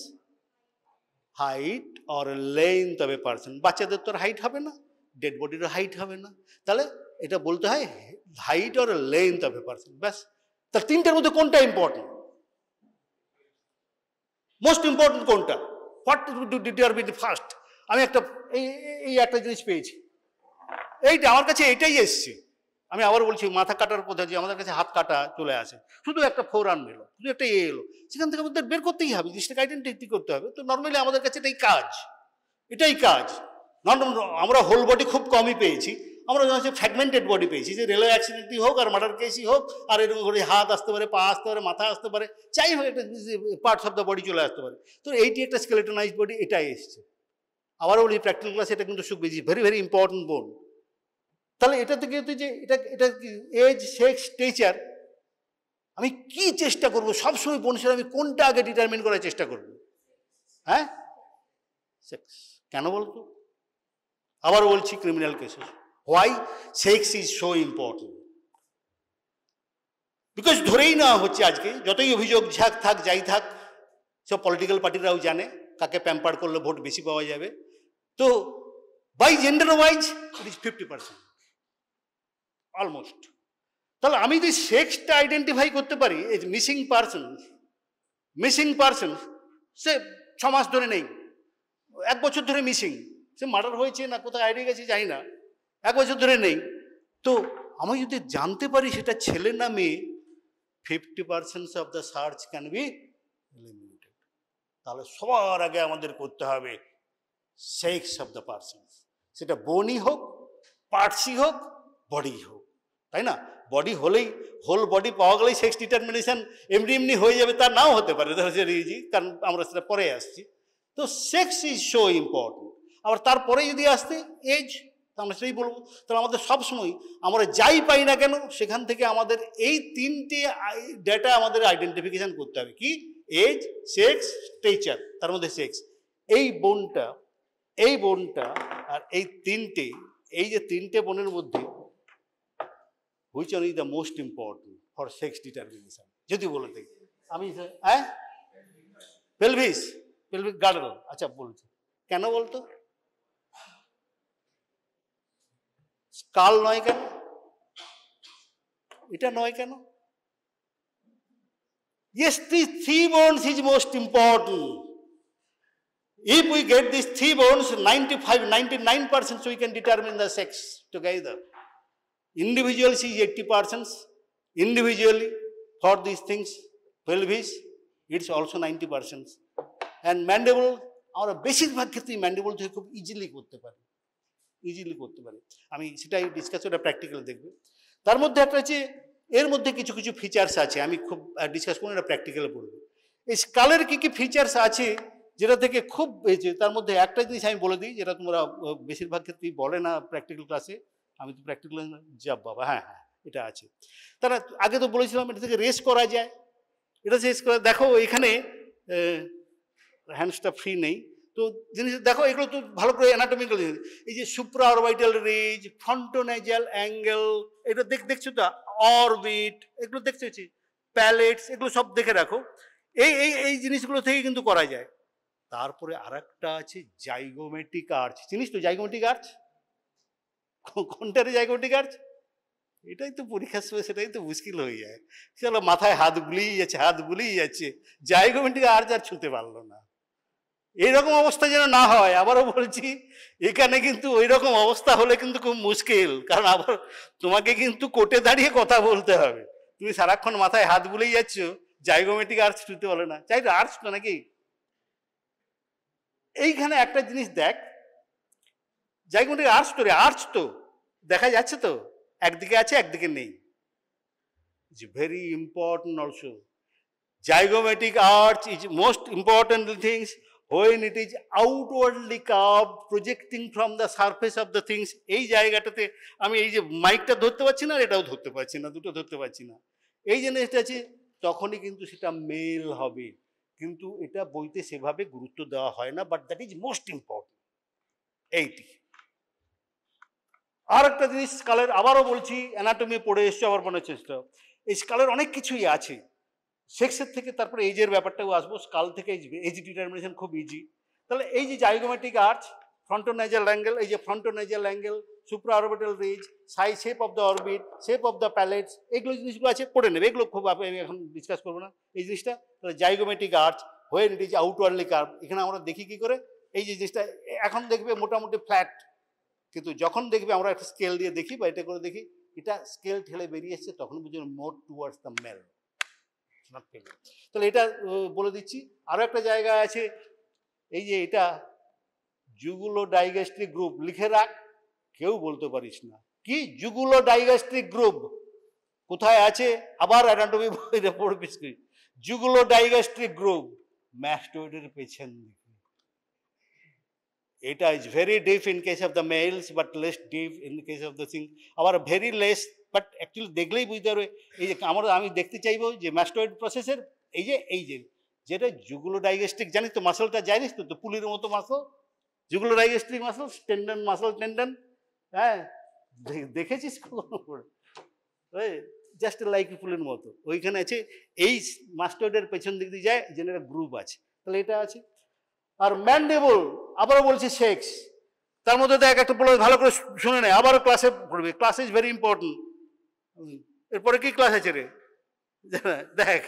height or length of a person. বাচ্চাদের তো হাইট হবে না, ডেড বডিরও হাইট হবে না, তাহলে এটা বলতে হয় height or length of a person, ব্যাস। তার তিনটার মধ্যে কোনটা ইম্পর্টেন্ট, মোস্ট ইম্পর্টেন্ট কোনটা, হোয়াট টু ডিটারমিন ফার্স্ট? আমি একটা এই একটা জিনিস পেয়েছি, এইটা আমার কাছে এটাই এসছে। আমি আবার বলছি, মাথা কাটার পদ্ধতি আমাদের কাছে হাত কাটা চলে আসে, শুধু একটা ফোর আর্ম এলো, শুধু একটা এলো, সেখান থেকে আমাদের বের করতেই হবে, জিনিসটাকে আইডেন্টিটি করতে হবে। তো নর্মালি আমাদের কাছে এটাই কাজ, এটাই কাজ। আমরা হোল বডি খুব কমই পেয়েছি, আমরা হচ্ছে ফ্র্যাগমেন্টেড বডি পেয়েছি, যে রেলওয়ে অ্যাক্সিডেন্টই হোক আর মার্ডার কেসই হোক, আর এরকম করে হাত আসতে পারে, পা আসতে পারে, মাথা আসতে পারে, যাই হোক একটা পার্টস অফ দ্য বডি চলে আসতে পারে। তো এইটি একটা স্কেলেটনাইজড বডি, এটাই এসছে। আবারও বলি, প্র্যাকটিক্যাল ক্লাসে এটা কিন্তু ভেরি ভেরি ইম্পর্টেন্ট বোন। তাহলে এটা থেকে যে এটা এজ, সেক্স, স্টেচার, আমি কি চেষ্টা করব সবসময় বনসের, আমি কোনটা আগে ডিটারমিন করার চেষ্টা করব? হ্যাঁ, সেক্স। কেন বলতো? আবার বলছি, criminal cases, why sex is so important? Because ধরেই নেওয়া হচ্ছে আজকে, যতই অভিযোগ থাক যাই থাক, সব পলিটিক্যাল পার্টিরাও জানে কাকে প্যাম্পার করলে ভোট বেশি পাওয়া যাবে। তো by gender wise it is 50% almost. তাহলে আমি যদি সেক্সটা আইডেন্টিফাই করতে পারি, মিসিং পার্সন, সে 6 মাস ধরে নেই, 1 বছর ধরে মিসিং, সে মার্ডার হয়েছে না কোথায় হারিয়ে গেছে জানি না, 1 বছর ধরে নেই, তো আমি যদি জানতে পারি সেটা ছেলে না মেয়ে, 50% of the search can be eliminated. তাহলে সবার আগে আমাদের করতে হবে সেক্স অফ দ্য পার্সন, সেটা বোনই হোক, পার্টসই হোক, বডি হোক, তাই না? বডি হলেই, হোল বডি পাওয়া গেলেই সেক্স ডিটারমিনেশন এমনি হয়ে যাবে, তা নাও হতে পারে, কারণ আমরা সেটা পরে আসছি। তো সেক্স ইজ সো ইম্পর্টেন্ট। আবার তারপরে যদি আসতে এজ, আমরা সেটাই বলবো। তাহলে আমাদের সবসময় আমরা যাই পাই না কেন, সেখান থেকে আমাদের এই 3টে ডেটা আমাদের আইডেন্টিফিকেশন করতে হবে। কি? এজ, সেক্স, স্টেচার, তার মধ্যে সেক্স। এই বোনটা আর এই যে 3টে বোনের মধ্যে which one is the most important for sex determination? যদি বলে থাকি আমি, হ্যাঁ, পেলভিক গার্ডল। আচ্ছা, বলছি কেন বলতো? স্কাল নয় কেন? এটা নয় কেন? Yes, these 3 bones is most important. If we get these 3 bones, 99% so we can determine the sex together. Individuals is 80%, individually for these things, pelvis, it's also 90%. And mandible, আমরা বেশিরভাগ ক্ষেত্রেই ম্যান্ডিবল থেকে খুব ইজিলি করতে পারি। আমি সেটাই discuss, ওটা প্র্যাকটিক্যাল দেখবে। তার মধ্যে একটা হচ্ছে, এর মধ্যে কিছু কিছু ফিচার্স আছে, আমি খুব ডিসকাস করবো, এটা প্র্যাকটিক্যালে পড়বো। এই স্কালের কি কি ফিচার্স আছে যেটা থেকে খুব হয়েছে, তার মধ্যে একটা জিনিস আমি বলে দিই, যেটা তোমরা বেশিরভাগ ক্ষেত্রেই বলে না প্র্যাকটিক্যাল ক্লাসে। আমি তো প্র্যাকটিক্যাল যাব বাবা, হ্যাঁ, এটা আছে। তারা আগে তো বলেছিলাম এটা থেকে রেস করা যায়, এটা রেস করা। দেখো এখানে হ্যান্ডসটা ফ্রি নেই, তো জিনিস দেখো, এগুলো তো ভালো করে অ্যানাটমিক্যাল জিনিস। এই যে সুপ্রা অরবিটাল রিজ, ফ্রন্টোনেজাল অ্যাঙ্গেল, এটা দেখছো তো, অরবিট, এগুলো দেখছো, প্যালেটস, এগুলো সব দেখে রাখো। এই জিনিসগুলো থেকে কিন্তু করা যায়। তারপরে আর একটা আছে জাইগোমেট্রিক আর্চ, জিনিস তো জাইগোমেট্রিক আর্চ, কোনটারে জাইগোমেট্রিক আর্চ? এটাই তো পরীক্ষার সময় সেটাই তো মুশকিল হয়ে যায়। চলো, মাথায় হাত বুলিয়ে যাচ্ছে, জাইগোমেট্রিক আর্চ আর ছুঁতে পারলো না। এইরকম অবস্থা যেন না হয়। আবারও বলছি, এখানে কিন্তু ওই রকম অবস্থা হলে কিন্তু খুব মুশকিল, কারণ আবার তোমাকে কিন্তু কোর্টে দাঁড়িয়ে কথা বলতে হবে। তুমি সারাক্ষণ মাথায় হাত বুলেই যাচ্ছ, জাইগোমেট্রিক আর্চ ছুঁতে বলে না, চাই আর্চ তো নাকি। এইখানে একটা জিনিস দেখ, জাইগোমেট্রিক আর্চ তো দেখা যাচ্ছে তো, একদিকে আছে একদিকে নেই। It's very important also. Zygomatic arch is most important things when it is outwardly curved, projecting from the surface of the things. এই জায়গাটাতে আমি এই যে মাইকটা ধরতে পারছি না, এটাও ধরতে পারছি না, দুটো ধরতে পারছি না, এই জিনিসটা আছে, তখনই কিন্তু সেটা মেল হবে। কিন্তু এটা বইতে সেভাবে গুরুত্ব দেওয়া হয় না, but that is most important. এইটি আর একটা জিনিস স্কালের, আবারও বলছি, অ্যানাটমি পড়ে এসছে, আবার মনে চেষ্টা, এই স্কালের অনেক কিছুই আছে। সেক্সের থেকে তারপরে এজের ব্যাপারটাও আসবো, স্কাল থেকে এজ ডিটারমিনেশন খুব ইজি। তাহলে এই যে জাইগোমেট্রিক আর্চ, ফ্রন্টোনেজাল অ্যাঙ্গেল, এই যে frontonasal angle supraorbital ridge, size, shape of the orbit, shape of the palates, এগুলো জিনিসগুলো আছে, পড়ে নেবে। এগুলো খুব আমি এখন ডিসকাস করবো না এই জিনিসটা। তাহলে zygomatic arch, when it is outwardly curve, এখানে আমরা দেখি কি করে এই যে জিনিসটা এখন দেখবে মোটামুটি ফ্ল্যাট, কিন্তু যখন দেখবে আমরা একটা স্কেল দিয়ে দেখি বা এটা করে দেখি, এটা স্কেল ঠেলে বেরিয়ে এসছে, তখন বুঝবেন more towards the male, not female. তাহলে এটা বলে দিচ্ছি। আরো একটা জায়গা আছে, এই যে এটা জুগুলো ডাইগ্যাস্ট্রিক গ্রুপ, লিখে রাখ, কেউ বলতে পারিস না কি জুগুলো ডাইগ্যাস্ট্রিক গ্রুপ কোথায় আছে, আবার অ্যানাটমি বইতে পড়বি। জুগুলো ডাইগ্যাস্ট্রিক গ্রুপ ম্যাস্টোইডের পেছন দিকে। এটা is very deep in case of the males, but less deep in case of the thing, আবার ভেরি লেস, বাট অ্যাকচুয়ালি দেখলেই বুঝতে পারবে। এই যে আমি দেখতে চাইবো যে ম্যাস্টোইড প্রসেসের এই যে যেটা জুগুলো ডাইগ্যাস্ট্রিক, জানিস তো মাসলটা, জানিস তো পুলির মতো muscle, jugulodigastric muscle, tendon muscle, tendon, হ্যাঁ দেখেছিস কখনো? জাস্ট লাইক পুলের মতো ওইখানে আছে, এই মাস্টোইডের পেছন দিক দিয়ে যায়, যেন একটা গ্রুপ আছে। তাহলে এটা আছে। আর ম্যান্ডিবল, আবারও বলছি সেক্স, তার মধ্যে দেখ একটা বলে ভালো করে শুনে নেয়, আবারও ক্লাসে পড়বে, ক্লাস ইজ ভেরি ইম্পর্টেন্ট। এরপরে কি ক্লাস আছে রে? দেখ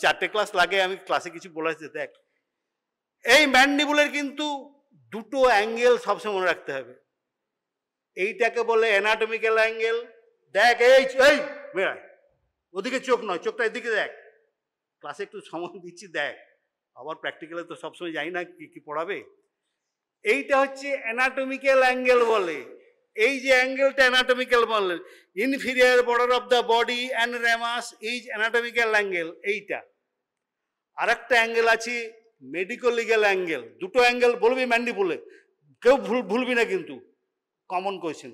4টে ক্লাস লাগে, আমি ক্লাসে কিছু বলেছি। দেখ এই ম্যান্ডিবুলের কিন্তু দুটো অ্যাঙ্গেল সবসময় মনে রাখতে হবে। এইটাকে বলে অ্যানাটমিক্যাল অ্যাঙ্গেল। দেখ এই বেড়ায়, ওদিকে চোখ নয়, চোখটা এদিকে দেখ, ক্লাসে একটু সময় দিচ্ছি, দেখ, আবার প্র্যাকটিক্যালে তো সবসময় যাই না, কি পড়াবে। এইটা হচ্ছে অ্যানাটমিক্যাল অ্যাঙ্গেল বলে। এই যে অ্যাঙ্গেলটা অ্যানাটমিক্যাল বলে, inferior border of the body and ramus is anatomical angle. এইটা আর একটা অ্যাঙ্গেল আছে মেডিকো লিগ্যাল অ্যাঙ্গেল। দুটো অ্যাঙ্গেল বলবি ম্যান্ডিবুলে, কেউ ভুলবি না কিন্তু, common question.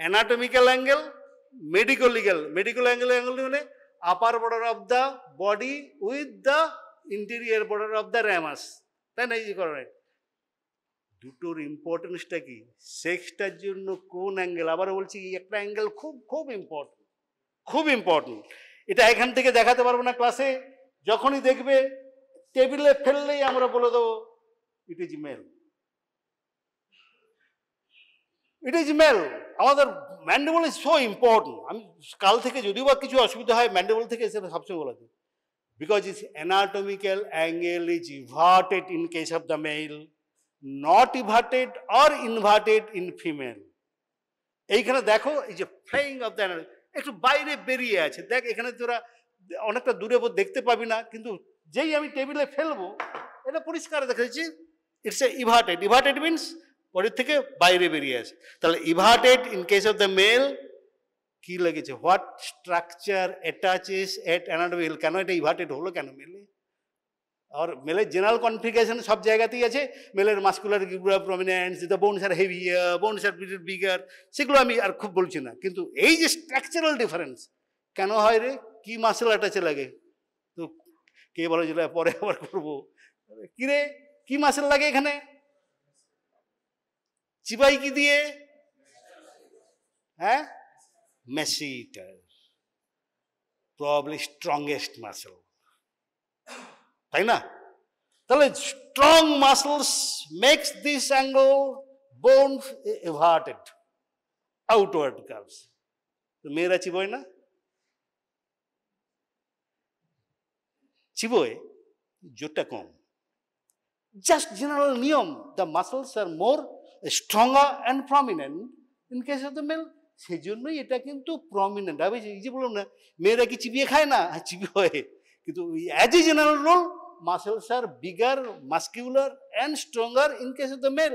Anatomical angle, medico legal. Medico angle মানে upper border of the body with the interior border of the ramus, তাই না? এই কারণে দুটোর ইম্পর্টেন্সটা কি, সেক্সটার জন্য কোন অ্যাঙ্গেল, আবার বলছি একটা অ্যাঙ্গেল খুব ইম্পর্টেন্ট, খুব ইম্পর্টেন্ট। এটা এখান থেকে দেখাতে পারবো না ক্লাসে, যখনই দেখবে টেবিলে ফেললেই আমরা বলে দেবো it is male, it is male. আমাদের ম্যান্ডিবল ইজ সো ইম্পর্টেন্ট। আমি কাল থেকে যদিও বা কিছু অসুবিধা হয় ম্যান্ডিবল থেকে, সেটা সবসময় বলা যায়, because it's anatomical angle is everted in case of the male, not everted or inverted in female. এইখানে দেখো এই যে ফ্লাইং অফ দ্য, একটু বাইরে বেরিয়ে আছে, দেখ এখানে তোরা অনেকটা দূরে দেখতে পাবি না, কিন্তু যেই আমি টেবিলে ফেলবো এটা পরিষ্কার দেখা যাচ্ছে ইটস এ ইভার্টেড। ইভার্টেড মিনস বডির থেকে বাইরে বেরিয়ে আসে। তাহলে everted in case of the male কি লেগেছে, what structure attaches at anatomical, কেন এটা ইভার্টেড হলো কেন মেলে? আর মেলের জেনারেল কনফিগারেশন সব জায়গাতেই আছে। মেলের muscular prominence, the bones are heavier, bones are bigger, সেগুলো আমি আর খুব বলছি না, কিন্তু এই যে স্ট্রাকচারাল ডিফারেন্স কেন হয় রে, কি মাসেল অ্যাটাচে লাগে? তো কে বলে যেটা পরে আবার করবো, কি রে কি মাসেল লাগে এখানে? চিবাই কি দিয়ে? হ্যাঁ, মেসিটার, প্রবাবলি স্ট্রংগেস্ট মাসেল, তাই না? তাহলে strong muscles makes this angle bone everted, outward curves. মেয়েরা চিবোয় না? চিবোয়, জোরটা কম, জাস্ট জেনারেল নিয়ম। The muscles are more stronger and prominent in case of the male, সেই জন্যই এটা কিন্তু প্রমিনেন্ট। আমি এই যে বললাম না, মেয়েরা কি চিবিয়ে খায় না? চিবিয়ে, কিন্তু as a general rule muscles are bigger, muscular and stronger in case of the male,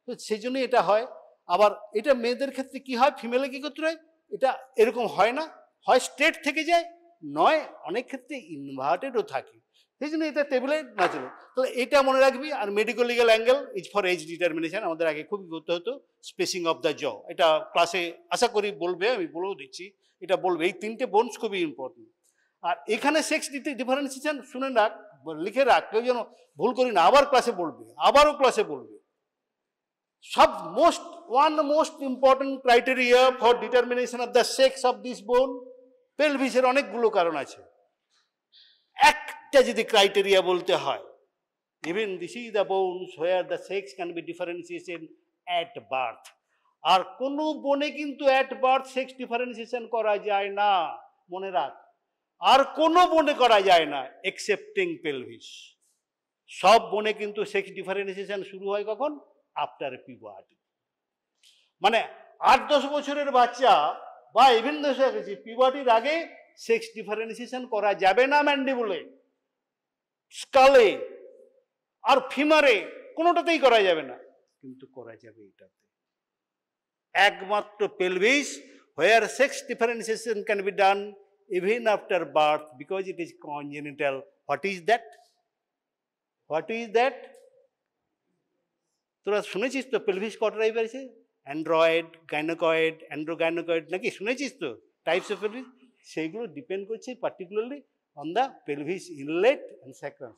তো সেই জন্যই এটা হয়। আবার এটা মেয়েদের ক্ষেত্রে কি হয়, ফিমেলে কি করতে হয়, এটা এরকম হয় না, হয় স্ট্রেট থেকে যায়, নয় অনেক ক্ষেত্রে ইনভার্টেডও থাকে, সেই জন্য এটা টেবিলে না চলে। তাহলে এটা মনে রাখবি। আর medico legal angle is for age determination, আমাদের আগে খুবই করতে হতো। স্পেসিং অফ দ্য জ, এটা ক্লাসে আশা করি বলবে, আমি বলেও দিচ্ছি, এটা বলবে। এই তিনটে বোনস খুবই ইম্পর্টেন্ট। আর এখানে সেক্স ডিফারেন্সিয়েশন শুনে রাখ, লিখে রাখ, কেউ যেন ভুল করি না, আবার ক্লাসে বলবে, আবারও ক্লাসে বলবে। সব one most important criteria for determination of the sex of this bone, পেলভিসের অনেকগুলো কারণ আছে, একটা যদি ক্রাইটেরিয়া বলতে হয়, even this is the bones where the sex can be differentiated at birth. আর কোনো বনে কিন্তু অ্যাট বার্থ সেক্স ডিফারেন্সিয়েশন করা যায় না, মনে রাখ। আর কোনো বনে করা যায় না এক্সেপ্টিং পেলভিস। সব বনে কিন্তু সেক্স ডিফারেন্সিয়েশন শুরু হয় কখন? After puberty. মানে 8-10 বছরের বাচ্চা বা ইভেন দেখা গেছে পিউবার্টির আগে সেক্স ডিফারেন্সিয়েশন করা যাবে না ম্যান্ডিবুলে, স্কালে আর ফিমারে, কোনোটাতেই করা যাবে না, কিন্তু করা যাবে এটাতে। একমাত্র pelvis where sex differentiation can be done even after birth because it is congenital. What is that? What is that? তোরা শুনেছিস তো পেলভিস কত টাইপের আছে? অ্যান্ড্রয়েড, গাইনোকয়েড, অ্যান্ড্রোগাইনোকয়েড, নাকি শুনেছিস তো টাইপস অফ পেলভিস? সেইগুলো ডিপেন্ড করছে particularly on the pelvis inlet and sacrum.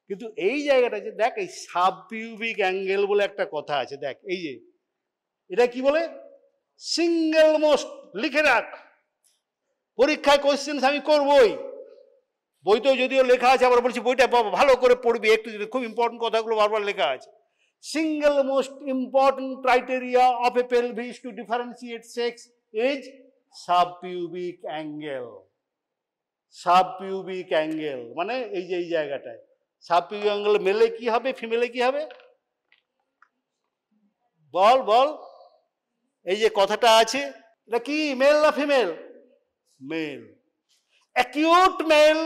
কিন্তু এই জায়গাটা যে দেখ, এই সাবপিউবিক অ্যাঙ্গেল বলে একটা কথা আছে, দেখ এই যে এটা কি বলে, সিঙ্গেল মোস্ট, লিখে রাখ, পরীক্ষায় কোশ্চেন আমি করবই, বইতেও যদিও লেখা আছে, আবার বলছি বইটা ভালো করে পড়বি একটু, খুব ইম্পর্টেন্ট কথাগুলো বারবার লেখা আছে। Single most important criteria of a pelvis to differentiate sex is subpubic angle. Subpubic angle মানে এই যে এই জায়গাটায় সাবপিউবিক অ্যাঙ্গেল, মেলে কি হবে, ফিমেলে কি হবে, বল বল। এই যে কথাটা আছে, এটা কি, মেল না female? Male. Acute male,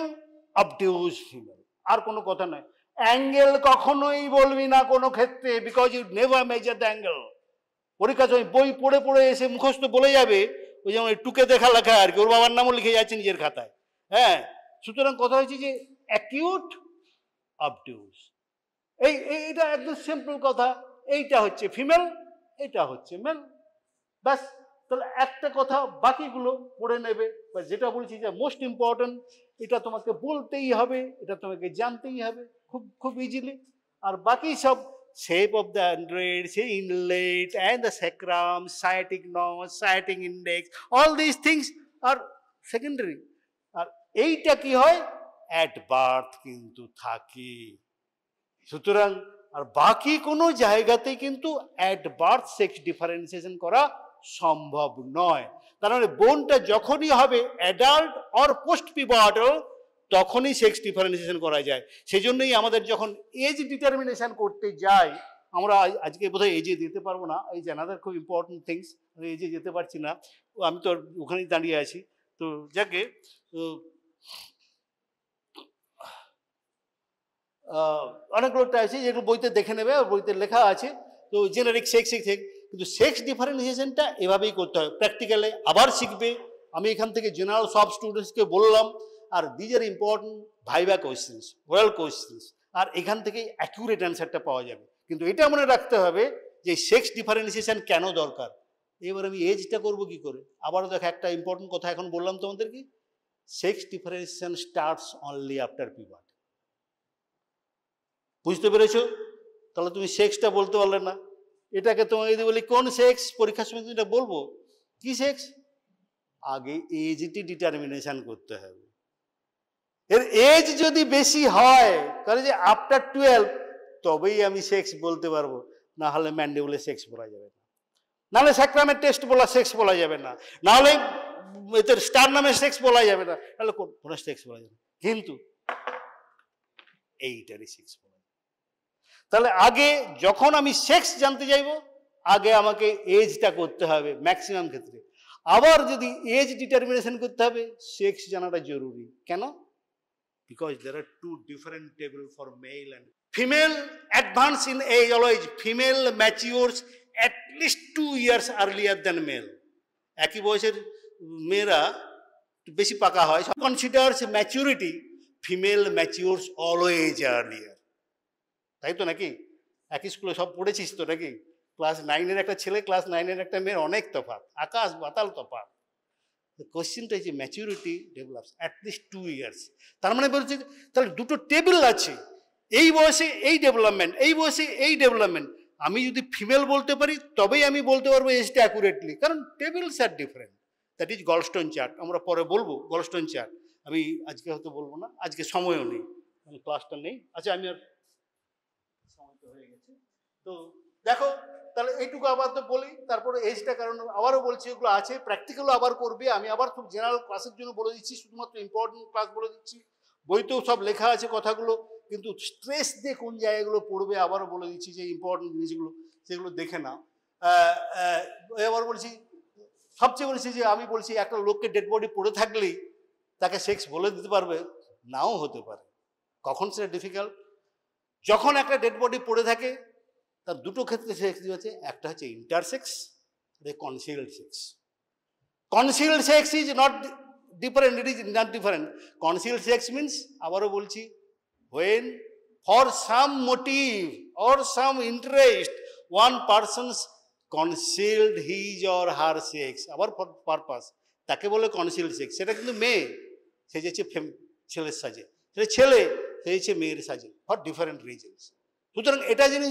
obtuse female, আর কোনো কথা নয়। অ্যাঙ্গেল কখনোই বলবি না কোনো ক্ষেত্রে, because you never measure the angle. পরীক্ষার সময় বই পড়ে পড়ে এসে মুখস্থ বলে যাবে, ওই যেমন টুকে দেখা লেখা আর কি, ওর বাবার নামও লিখে যাচ্ছে নিজের খাতায়। হ্যাঁ, সুতরাং কথা হচ্ছে যে অ্যাকিউট, অবটিউজ, এইটা একদম সিম্পল কথা। এইটা হচ্ছে ফিমেল, এটা হচ্ছে মেল, ব্যাস। তাহলে একটা কথা, বাকিগুলো পড়ে নেবে। যেটা বলছি যে মোস্ট ইম্পর্টেন্ট, এটা তোমাকে বলতেই হবে, এটা তোমাকে জানতেই হবে খুব খুব ইজিলি। আর বাকি সব shape of the android, say inlet and the sacrum, sciatic nose, sciatic index, all these things are secondary. আর এইটা কি হয়, at birth কিন্তু থাকে। সুতরাং আর বাকি কোনো জায়গাতে কিন্তু at birth সেক্স ডিফারেন্সিয়েশন করা সম্ভব নয়। তার মানে বোনটা যখনই হবে অ্যাডাল্ট অর পোস্ট পিউবার্টাল, তখনই সেক্স ডিফারেন্সিয়েশন করা যায়। সেই জন্যই আমাদের যখন এজ ডিটারমিনেশন করতে যাই, আমরা আজকে বোধহয় এজে দিতে পারবো না, এই যে আনাদার খুব ইম্পর্টেন্ট থিংস, আমি এজে যেতে পারছি না, আমি তো ওখানেই দাঁড়িয়ে আছি। তো যাকে অনেকগুলো আছে যেগুলো বইতে দেখে নেবে, বইতে লেখা আছে। তো জেনারিক সেক্স, কিন্তু সেক্স ডিফারেন্সিয়েশনটা এভাবেই করতে হয়, প্র্যাকটিক্যালে আবার শিখবে। আমি এখান থেকে জেনারেল সব স্টুডেন্টসকে বললাম। আর these are important viva questions, oral questions, আর এখান থেকে অ্যাকিউরেট অ্যান্সারটা পাওয়া যাবে। কিন্তু এটা মনে রাখতে হবে যে সেক্স ডিফারেন্সিয়েশন কেন দরকার। এবার আমি এজটা করবো কি করে? আবারও দেখো, একটা ইম্পর্টেন্ট কথা এখন বললাম তোমাদেরকে, sex differentiation starts only after puberty. বুঝতে পেরেছো? তাহলে তুমি সেক্সটা বলতে পারলে না। এটাকে তোমাকে যদি বলি কোন সেক্স, পরীক্ষার সময় তুমি এটা বলবো কি সেক্স, আগে এজটি ডিটারমিনেশন করতে হবে। এর এজ যদি বেশি হয়, তাহলে যে আফটার 12 তবেই আমি সেক্স বলতে পারবো, না হলে ম্যান্ডিবুলে সেক্স বলা যাবে না, নাহলে স্যাক্রামের টেস্ট বলা সেক্স বলা যাবে না, নাহলে এদের স্টার নামে সেক্স বলা যাবে না, তাহলে কোনো সেক্স বলা যাবে না। কিন্তু এইটারই সেক্স বলা যাবে। তাহলে আগে যখন আমি সেক্স জানতে চাইবো, আগে আমাকে এজটা করতে হবে ম্যাক্সিমাম ক্ষেত্রে। আবার যদি এজ ডিটারমিনেশন করতে হবে, সেক্স জানাটা জরুরি। কেন? Because there are two different tables for male and female. Advance in age, always female matures at least 2 years earlier than male. একই বয়সের মেয়েরা বেশি পাকা হয়। Considers maturity, female matures always earlier. তাই তো নাকি? একই স্কুলে সব পড়েছিস তো নাকি? ক্লাস 9-এর একটা ছেলে, ক্লাস 9-এর একটা মেয়ের অনেক তফাৎ, আকাশ বাতাল তফাৎ। কোশ্চেনটা যে ম্যাচুরিটি ডেভেলপস অ্যাটলিস্ট 2 ইয়ার্স। তার মানে বলছে তাহলে দুটো টেবিল আছে, এই বয়সে এই ডেভেলপমেন্ট, এই বয়সে এই ডেভেলপমেন্ট। আমি যদি ফিমেল বলতে পারি তবেই আমি বলতে পারবো এজটা অ্যাকুরেটলি, কারণ tables are different. That is Galstaun chart. আমরা পরে বলবো গলস্টোন চার্ট, আমি আজকে হয়তো বলবো না, আজকে সময়ও নেই, ক্লাসটা নেই। আচ্ছা, আমি আর সময় তো হয়ে গেছে। তো দেখো তাহলে এইটুকু আবার তো বলি, তারপরে এজটা কারণ আবারও বলছি এগুলো আছে, প্র্যাকটিক্যালও আবার করবে। আমি আবার খুব জেনারেল ক্লাসের জন্য বলে দিচ্ছি, শুধুমাত্র ইম্পর্টেন্ট ক্লাস বলে দিচ্ছি, বইতেও সব লেখা আছে কথাগুলো, কিন্তু স্ট্রেস দিয়ে কোন জায়গাগুলো পড়বে আবারও বলে দিচ্ছি, যে ইম্পর্টেন্ট জিনিসগুলো সেগুলো দেখে নাও। এবার বলছি, সবচেয়ে বলছি যে আমি বলছি একটা লোককে ডেড বডি পড়ে থাকলেই তাকে সেক্স বলে দিতে পারবে, নাও হতে পারে। কখন সেটা ডিফিকাল্ট? যখন একটা ডেড বডি পড়ে থাকে তার দুটো ক্ষেত্রে সেক্স আছে, একটা হচ্ছে intersex, concealed sex. Concealed sex is not different, it is not different. Concealed sex means, আবারও বলছি, when for some motive or some interest one person's concealed his or her sex, আবার for purpose, তাকে বলে কনসিলড sex. সেটা কিন্তু মেয়ে সেজেছে ছেলের সাজে, সেটা ছেলে সেজেছে মেয়ের সাজে, ফর ডিফারেন্ট রিজনস। সুতরাং এটা জিনিস,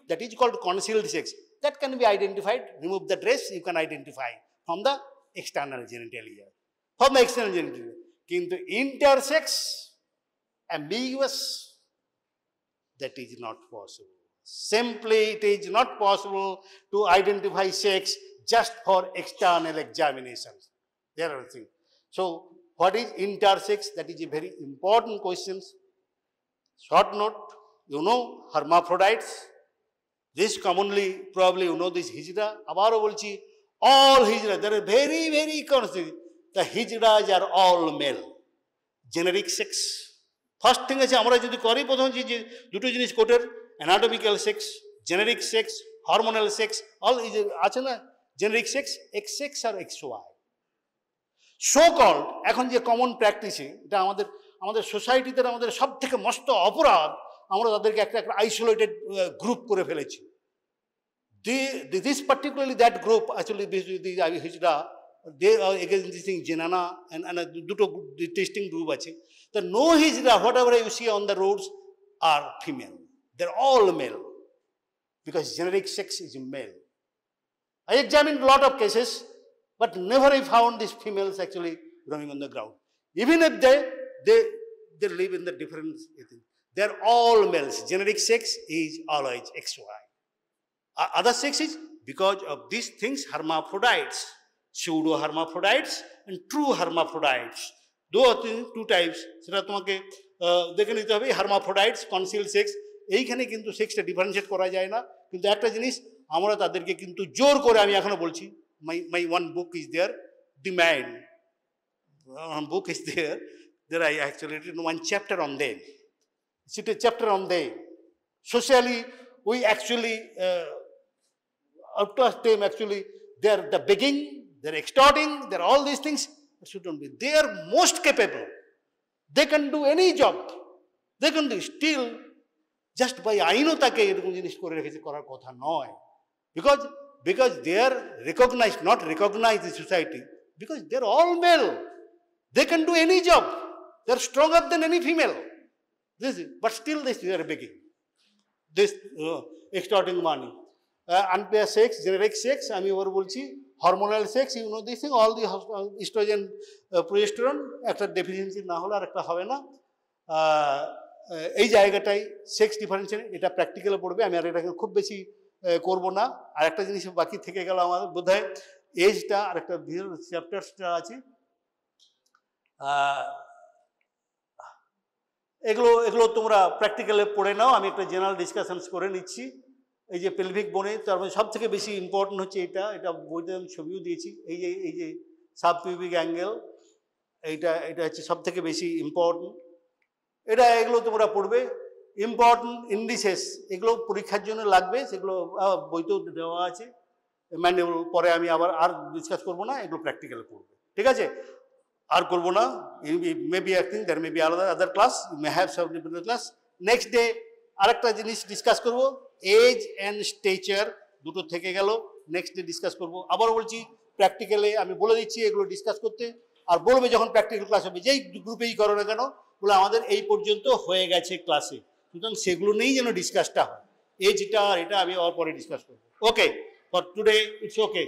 that is called concealed sex, that can be identified. Remove the dress, you can identify from the external genitalia, from the external genitalia. কিন্তু intersex, ambiguous, that is not possible. Simply it is not possible to identify sex just for external examinations. There are things. So what is intersex? That is a very important question. Short note, you know hermaphrodites. This commonly, probably you know this hijra. Abaro bolchi, all hijra, they are very, very constant. The hijras are all male. Generic sex. First thing আছে, আমরা যদি করি প্রথম যে দুটো জিনিস কোটের, anatomical sex, generic sex, hormonal sex, all এই যে আছে না জেনেরিক সেক্স, এক্স সেক্স আর এক্স ওয়াই। সো কল্ড এখন যে কমন প্র্যাকটিসে, এটা আমাদের সোসাইটিতে আমাদের সব থেকে মস্ত অপরাধ, আমরা তাদেরকে একটা আইসোলেটেড গ্রুপ করে ফেলেছি। This particularly that group actually hijra, they are against this thing, Jenana and দুটো টেস্টিং গ্রুপ আছে। The no hijra, whatever you see on the roads are female. They're all male because generic sex is male. I examined a lot of cases, but never I found these females actually roaming on the ground. Even if they live in the different thing. They're all males. Generic sex is always XY. Other sex is because of these things, hermaphrodites, pseudo hermaphrodites and true hermaphrodites. two types, সেটা তোমাকে দেখে নিতে হবে। হার্মাফ্রোডাইটস, কনসিলড sex, এইখানে কিন্তু সেক্সটা differentiate করা যায় না। কিন্তু একটা জিনিস আমরা তাদেরকে কিন্তু জোর করে, আমি এখনো বলছি, my one book is there, demand book is there I actually written one chapter on them. It's a chapter on them. Socially we actually out of them actually, they're the begging, they're extorting, they're all these things. It shouldn't be. They are most capable. They can do any job. They can do still just by aino take এরকম জিনিস করে রেখেছে, করার কথা নয়। Because they are recognized, not recognized in society, because they're all male. They can do any job. They're stronger than any female. But still they are begging. This extorting money. Unpaid sex, generic sex, আমি ওর বলছি, hormonal sex, you know this thing, all the oestrogen, progesterone, একটা deficiency না হলে আর একটা হবে না। এই জায়গাটাই সেক্স ডিফারেন্সিয়েশন, এটা প্র্যাকটিক্যালে পড়বে, আমি আর এটাকে খুব বেশি করব না। আর একটা জিনিস বাকি থেকে গেল আমাদের বোধহয়, এজটা আর একটা চ্যাপ্টারটা আছে, এগুলো তোমরা প্র্যাকটিক্যালে পড়ে নাও। আমি একটা জেনারেল ডিসকাশনস করে নিচ্ছি। এই যে পেলভিক বোনে, তার মধ্যে সব থেকে বেশি ইম্পর্টেন্ট হচ্ছে এটা বইতে আমি ছবিও দিয়েছি, এই যে সাব পিউবিক অ্যাঙ্গেল, এটা হচ্ছে সব থেকে বেশি ইম্পর্টেন্ট। এগুলো তোমরা পড়বে। ইম্পর্টেন্ট ইন্ডিসেস, এগুলো পরীক্ষার জন্য লাগবে, সেগুলো বইতেও দেওয়া আছে। মানে পরে আমি আবার আর ডিসকাস করবো না, এগুলো প্র্যাকটিক্যালে পড়বে, ঠিক আছে? আর করবো না। Maybe I think there may be other class, you may have some different class. Next day আরেকটা জিনিস ডিসকাস করবো, এজ অ্যান্ড স্টেচার, দুটো থেকে গেল, নেক্সট ডে ডিসকাস করবো। আবার বলছি, প্র্যাকটিক্যালে আমি বলে দিচ্ছি এগুলো ডিসকাস করতে, আর বলবে যখন প্র্যাকটিক্যাল ক্লাস হবে, যেই গ্রুপেই করো না কেন, বলে আমাদের এই পর্যন্ত হয়ে গেছে ক্লাসে, সুতরাং সেগুলো নেই যেন ডিসকাসটা হয়। এজটা আর এটা আমি আর পরে ডিসকাস করবো। ওকে, ফর টুডে ইটস ওকে।